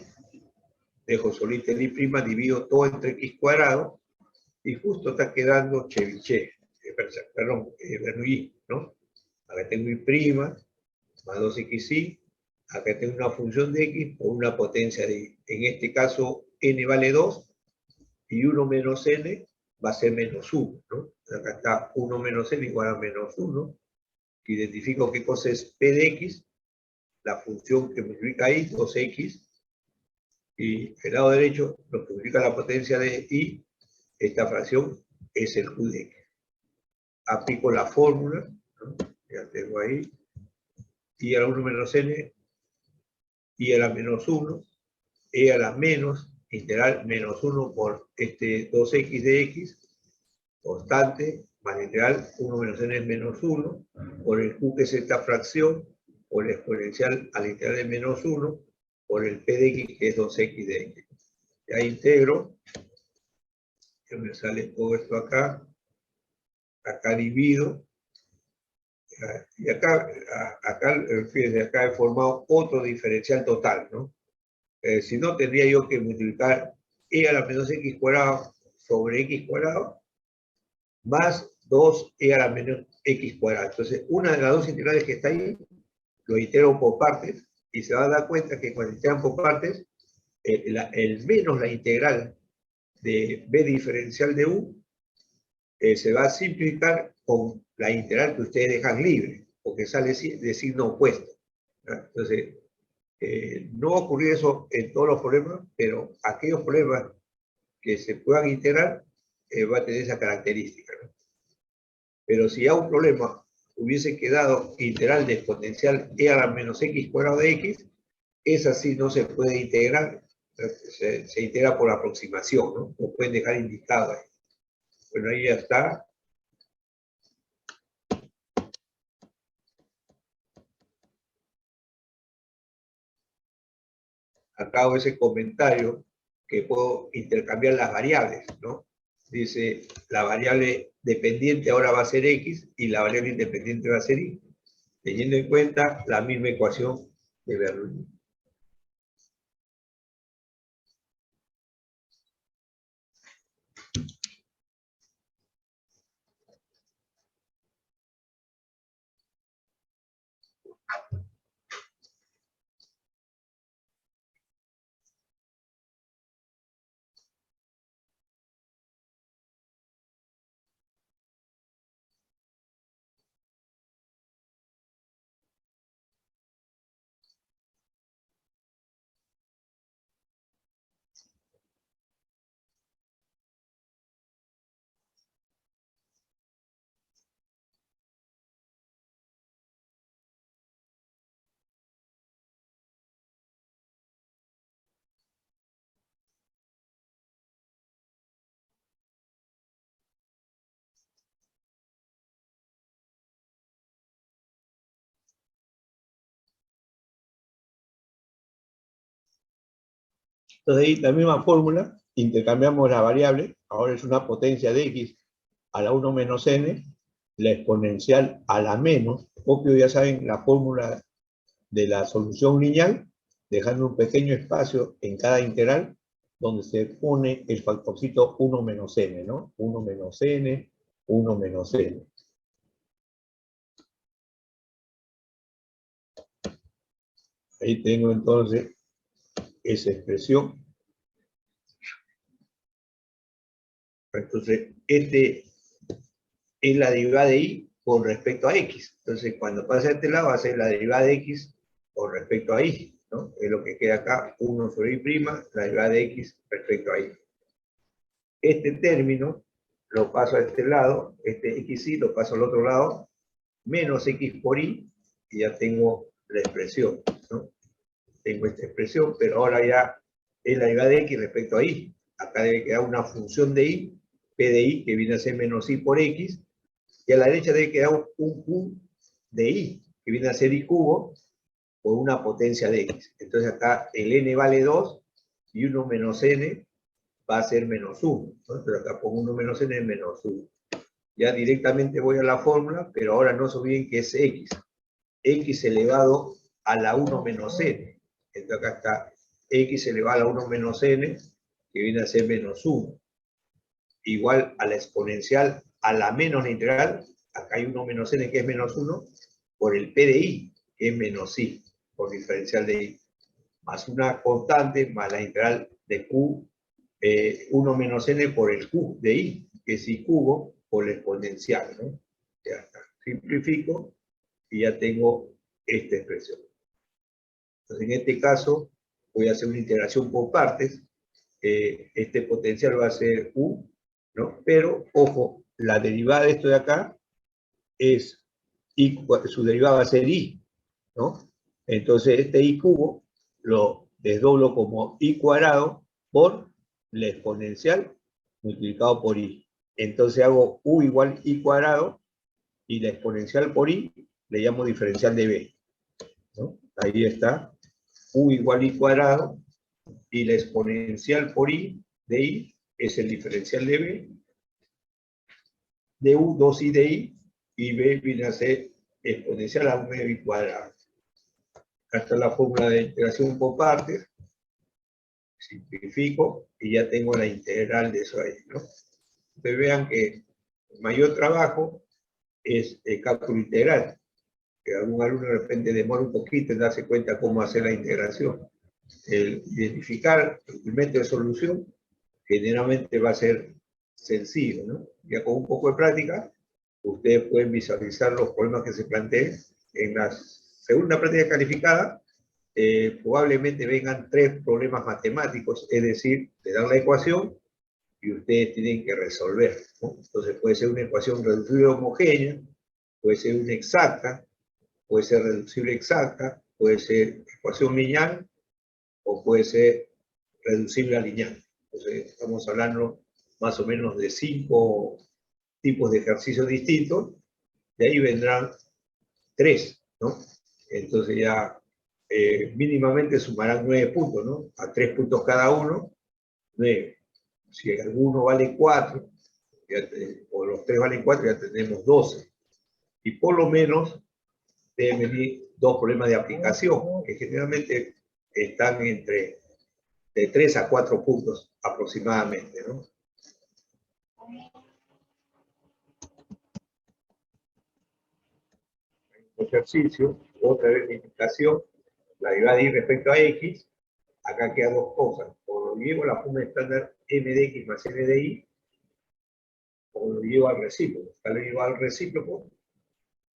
Dejo solita el y', divido todo entre x cuadrado, y justo está quedando Chebyshev, Bernoulli, ¿no? Acá tengo y' más 2xy, acá tengo una función de x por una potencia de y. En este caso, n vale 2, y 1 menos n va a ser menos 1, ¿no? Acá está 1 menos n igual a menos 1. Identifico qué cosa es p de x, la función que multiplica ahí, 2x, y el lado derecho, lo que multiplica la potencia de y, esta fracción es el q de x. Aplico la fórmula, ¿no? Ya tengo ahí, y a la 1 menos n, y a la menos 1, e a la menos, integral menos 1 por este 2x de x, constante, más la integral 1 menos n es menos 1, por el q que es esta fracción, por el exponencial a la integral de menos 1, por el p de x que es 2x de x. Ya integro, que me sale todo esto acá, acá divido, y acá, fíjense, acá he formado otro diferencial total, ¿no? Si no, tendría yo que multiplicar e a la menos x cuadrado sobre x cuadrado más 2e a la menos x cuadrado. Entonces, una de las dos integrales que está ahí, lo integro por partes, y se va a dar cuenta que cuando integran por partes, el menos la integral de b diferencial de u, se va a simplificar con la integral que ustedes dejan libre, porque sale de signo opuesto, ¿no? Entonces, no va a ocurrir eso en todos los problemas, pero aquellos problemas que se puedan integrar, va a tener esa característica, ¿no? Pero si a un problema hubiese quedado integral de exponencial e a la menos x cuadrado de x, esa sí no se puede integrar, se integra por aproximación, ¿no? Lo pueden dejar indicado ahí. Bueno, ahí ya está. Acá hago ese comentario que puedo intercambiar las variables, ¿no? Dice, la variable dependiente ahora va a ser x y la variable independiente va a ser y, teniendo en cuenta la misma ecuación de Bernoulli. Entonces ahí la misma fórmula, intercambiamos la variable, ahora es una potencia de x a la 1 menos n, la exponencial a la menos, obvio ya saben la fórmula de la solución lineal, dejando un pequeño espacio en cada integral, donde se pone el factorcito 1 menos n, ¿no? 1 menos n, 1 menos n. Ahí tengo entonces esa expresión. Entonces, este es la derivada de y con respecto a x. Entonces, cuando pase a este lado, va a ser la derivada de x con respecto a y, ¿no? Es lo que queda acá, 1 sobre y', la derivada de x respecto a y. Este término lo paso a este lado, este xy lo paso al otro lado, menos x por y, y ya tengo la expresión, ¿no? Tengo esta expresión, pero ahora ya es la derivada de x respecto a y. Acá debe quedar una función de y, p de y, que viene a ser menos y por x, y a la derecha debe quedar un q de y, que viene a ser y cubo, por una potencia de x. Entonces acá el n vale 2, y 1 menos n va a ser menos 1, ¿no? Pero acá pongo 1 menos n es menos 1. Ya directamente voy a la fórmula, pero ahora no se olviden que es x. X elevado a la 1 menos n. Entonces acá está x elevado a la 1 menos n, que viene a ser menos 1. Igual a la exponencial a la menos la integral, acá hay 1 menos n que es menos 1, por el p de y, que es menos i, por diferencial de y, más una constante, más la integral de q, 1 menos n por el q de y, que es y cubo, por la exponencial, ¿no? Ya está. Simplifico y ya tengo esta expresión. Entonces, en este caso, voy a hacer una integración por partes. Este potencial va a ser u, ¿no? Pero, ojo, la derivada de esto de acá es y, su derivada va a ser y, ¿no? Entonces, este y cubo lo desdoblo como y cuadrado por la exponencial multiplicado por y. Entonces hago u igual y cuadrado y la exponencial por y le llamo diferencial de b, ¿no? Ahí está, u igual y cuadrado y la exponencial por y de y es el diferencial de b, de u 2i de y b viene a ser exponencial a 1 cuadrado. Acá está la fórmula de integración por partes. Simplifico y ya tengo la integral de eso ahí, ¿no? Ustedes vean que el mayor trabajo es el cálculo integral, que algún alumno de repente demora un poquito en darse cuenta cómo hacer la integración. El identificar el método de solución generalmente va a ser sencillo, ¿no? Ya con un poco de práctica, ustedes pueden visualizar los problemas que se planteen en la segunda práctica calificada. Probablemente vengan 3 problemas matemáticos, es decir, te dan la ecuación y ustedes tienen que resolver, ¿no? Entonces puede ser una ecuación reducible homogénea, puede ser una exacta, puede ser reducible exacta, puede ser ecuación lineal, o puede ser reducible a lineal. Entonces estamos hablando más o menos de 5 tipos de ejercicios distintos, de ahí vendrán 3, ¿no? Entonces ya mínimamente sumarán 9 puntos, ¿no? A 3 puntos cada uno, 9. Si alguno vale 4, o los 3 valen 4, ya tenemos 12. Y por lo menos deben venir 2 problemas de aplicación, que generalmente están entre de 3 a 4 puntos aproximadamente, ¿no? Ejercicio, otra vez la indicación, la derivada de y respecto a x, acá quedan 2 cosas, o lo llevo a la forma estándar m de x más n de y, o lo llevo al recíproco. Acá lo llevo al recíproco,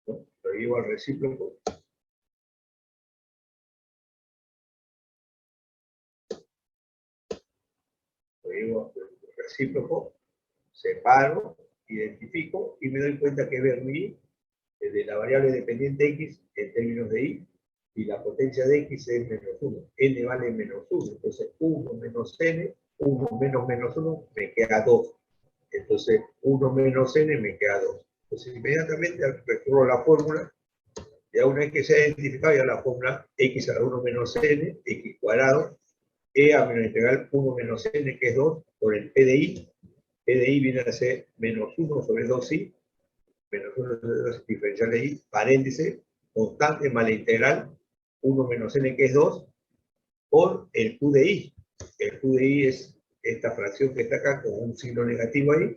¿no? Lo llevo al recíproco. Lo llevo al recíproco, separo, identifico y me doy cuenta que Bernoulli de la variable dependiente x en términos de y la potencia de x es menos 1. N vale menos 1. Entonces 1 menos n, 1 menos menos 1 me queda 2. Entonces 1 menos n me queda 2. Entonces inmediatamente recurro a la fórmula, ya una vez que se ha identificado ya la fórmula x a la 1 menos n, x cuadrado, e a menos integral 1 menos n, que es 2, por el p de i. P de i viene a ser menos 1 sobre 2i, menos 1 sobre 2 diferencial de i, paréntesis, constante más la integral, 1 menos n, que es 2, por el q de i. El q de i es esta fracción que está acá con un signo negativo ahí,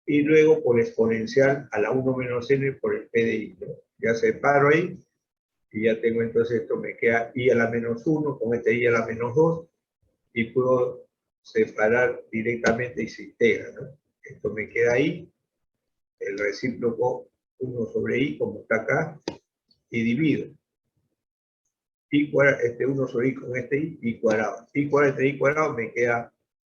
y luego por exponencial a la 1 menos n por el p de i, ¿no? Ya separo ahí, y ya tengo entonces esto, me queda i a la menos 1, con este i a la menos 2, y puedo separar directamente y se integra, ¿no? Esto me queda ahí, el recíproco 1 sobre i, como está acá, y divido. I cuadrado, 1 sobre i con este i cuadrado. I cuadrado entre i cuadrado me queda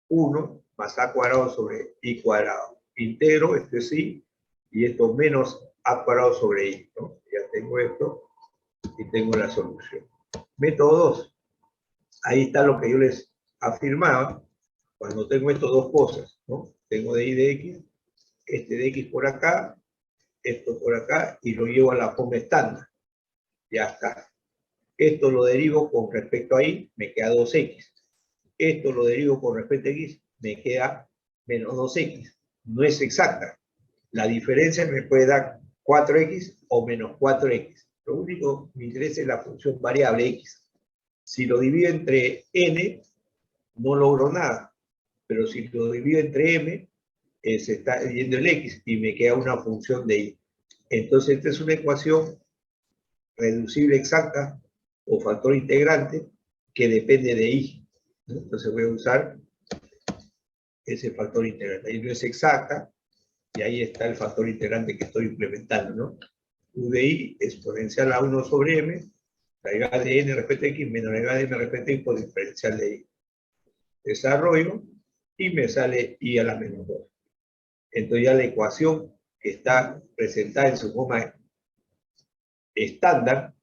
1 más a cuadrado sobre i cuadrado. Integro, esto es i, y esto menos a cuadrado sobre i, ¿no? Ya tengo esto, y tengo la solución. Método 2. Ahí está lo que yo les afirmaba, cuando tengo estas dos cosas, ¿no? Tengo de i de x, este de x por acá, esto por acá, y lo llevo a la forma estándar. Ya está. Esto lo derivo con respecto a y, me queda 2x. Esto lo derivo con respecto a x, me queda menos 2x. No es exacta. La diferencia me puede dar 4x o menos 4x. Lo único que me interesa es la función variable x. Si lo divido entre n, no logro nada. Pero si lo divido entre m, se está dividiendo el x y me queda una función de y. Entonces, esta es una ecuación reducible exacta o factor integrante que depende de i, ¿no? Entonces voy a usar ese factor integrante. Ahí no es exacta, y ahí está el factor integrante que estoy implementando, ¿no? U de i exponencial a 1 sobre m, la derivada de n respecto a x menos la derivada de n respecto a y por diferencial de i. Desarrollo, y me sale i a la menos 2. Entonces ya la ecuación que está presentada en su forma estándar,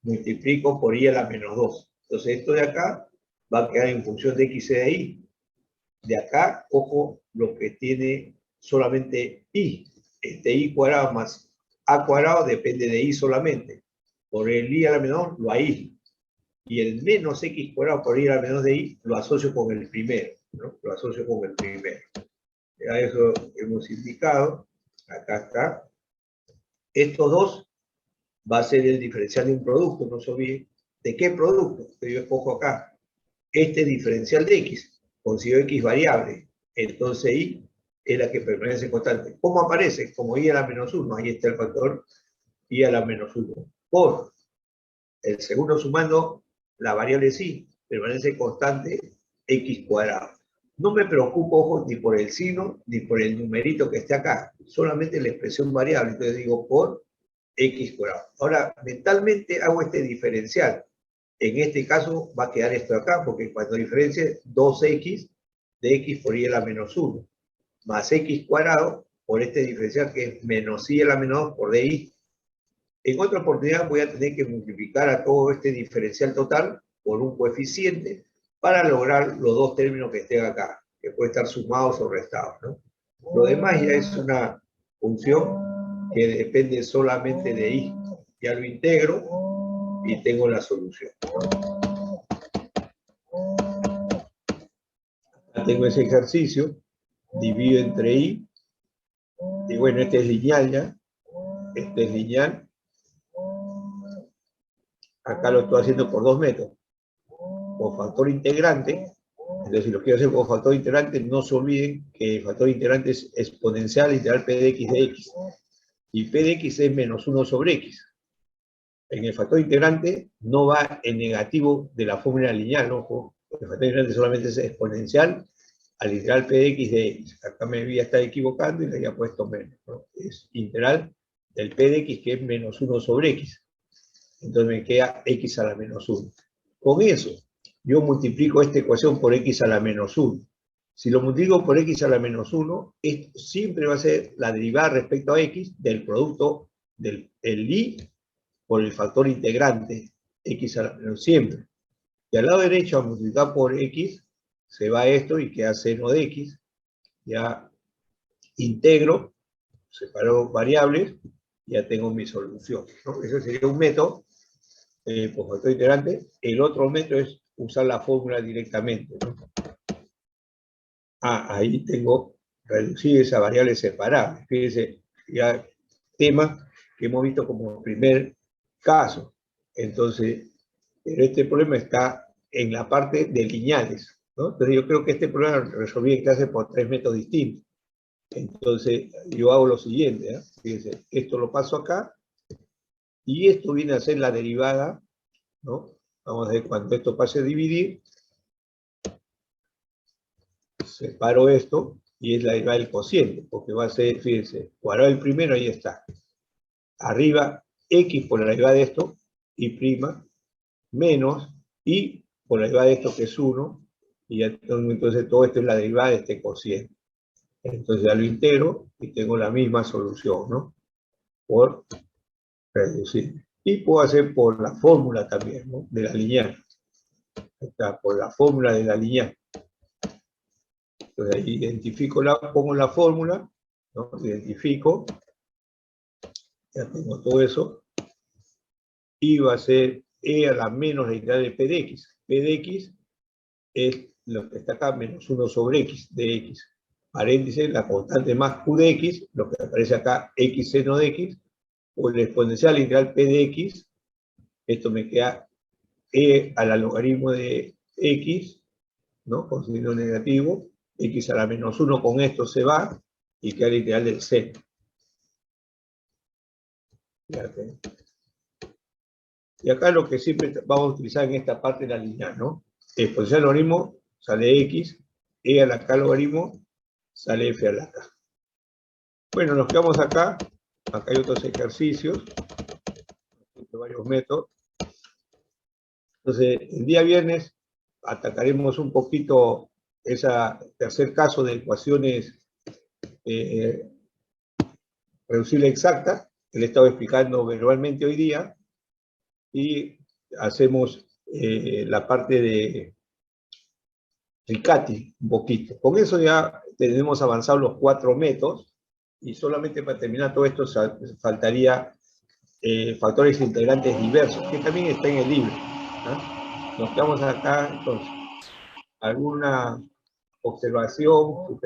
multiplico por i a la menos 2. Entonces esto de acá va a quedar en función de x y de y. De acá, ojo, lo que tiene solamente i. Este i cuadrado más a cuadrado depende de i solamente. Por el i a la menos 2 lo hay. Y el menos x cuadrado por i a la menos de i lo asocio con el primero, ¿no? Lo asocio con el primero. Ya eso hemos indicado. Acá está. Estos dos va a ser el diferencial de un producto, no se olviden. ¿De qué producto? Que yo escojo acá. Este diferencial de x, considero x variable, entonces y es la que permanece constante. ¿Cómo aparece? Como y a la menos 1, ahí está el factor y a la menos 1. Por el segundo sumando, la variable sí, permanece constante x cuadrado. No me preocupo, ojo, ni por el signo, ni por el numerito que esté acá, solamente la expresión variable, entonces digo por x cuadrado. Ahora, mentalmente hago este diferencial. En este caso va a quedar esto acá, porque cuando diferencie 2x de x por y a la menos 1, más x cuadrado por este diferencial que es menos y a la menos 2 por di. En otra oportunidad voy a tener que multiplicar a todo este diferencial total por un coeficiente para lograr los dos términos que estén acá, que pueden estar sumados o restados, ¿no? Lo demás ya es una función que depende solamente de y. Ya lo integro y tengo la solución, ¿no? Acá tengo ese ejercicio, divido entre y bueno, este es lineal ya, este es lineal. Acá lo estoy haciendo por 2 métodos. Por factor integrante, entonces si lo quiero hacer por factor integrante, no se olviden que el factor integrante es exponencial integral p de x de x. Y p de x es menos 1 sobre x. En el factor integrante no va en negativo de la fórmula lineal, ojo. El factor integrante solamente es exponencial al integral p de x de x. Acá me voy a estar equivocando y le había puesto menos, ¿no? Es integral del p de x que es menos 1 sobre x. Entonces me queda x a la menos 1. Con eso, yo multiplico esta ecuación por x a la menos 1. Si lo multiplico por x a la menos 1, esto siempre va a ser la derivada respecto a x del producto del y por el factor integrante, x a la menos siempre. Y al lado derecho, al multiplicar por x, se va esto y queda seno de x. Ya integro, separo variables, ya tengo mi solución, ¿no? Ese sería un método. Por factor integrante. El otro método es usar la fórmula directamente, ¿no? Ahí tengo reducir esa variable separable. Fíjense, ya tema que hemos visto como primer caso. Entonces, pero este problema está en la parte de lineales, ¿no? Entonces yo creo que este problema lo resolví en clase por 3 métodos distintos. Entonces, yo hago lo siguiente, ¿eh? Fíjense, esto lo paso acá, y esto viene a ser la derivada, ¿no? Vamos a ver cuando esto pase a dividir, separo esto, y es la derivada del cociente, porque va a ser, fíjense, cuadrado el primero, ahí está. Arriba, x por la derivada de esto, y prima, menos, y por la derivada de esto que es 1, y ya tengo, entonces todo esto es la derivada de este cociente. Entonces ya lo integro, y tengo la misma solución, ¿no? Por reducir. Y puedo hacer por la fórmula también, ¿no? De la lineal. Está por la fórmula de la lineal. Entonces ahí identifico pongo la fórmula, ¿no? Identifico, ya tengo todo eso, y va a ser e a la menos la integral de p de x. P de x es lo que está acá, menos 1 sobre x de x. Paréntesis, la constante más q de x, lo que aparece acá, x seno de x, o el exponencial integral p de x, esto me queda e a la logaritmo de x, ¿no? Con signo negativo, x a la menos 1 con esto se va, y queda el integral del seno. Fíjate. Y acá lo que siempre vamos a utilizar en esta parte de la lineal, ¿no? Exponencial logaritmo sale x, e a la k logaritmo sale f a la k. Bueno, nos quedamos acá. Acá hay otros ejercicios, varios métodos. Entonces, el día viernes atacaremos un poquito ese tercer caso de ecuaciones reducible exacta, que le he estado explicando verbalmente hoy día, y hacemos la parte de Riccati un poquito. Con eso ya tenemos avanzado los 4 métodos, y solamente para terminar todo esto faltaría factores integrantes diversos, que también está en el libro, ¿no? Nos quedamos acá, entonces. ¿Alguna observación, sugerencia?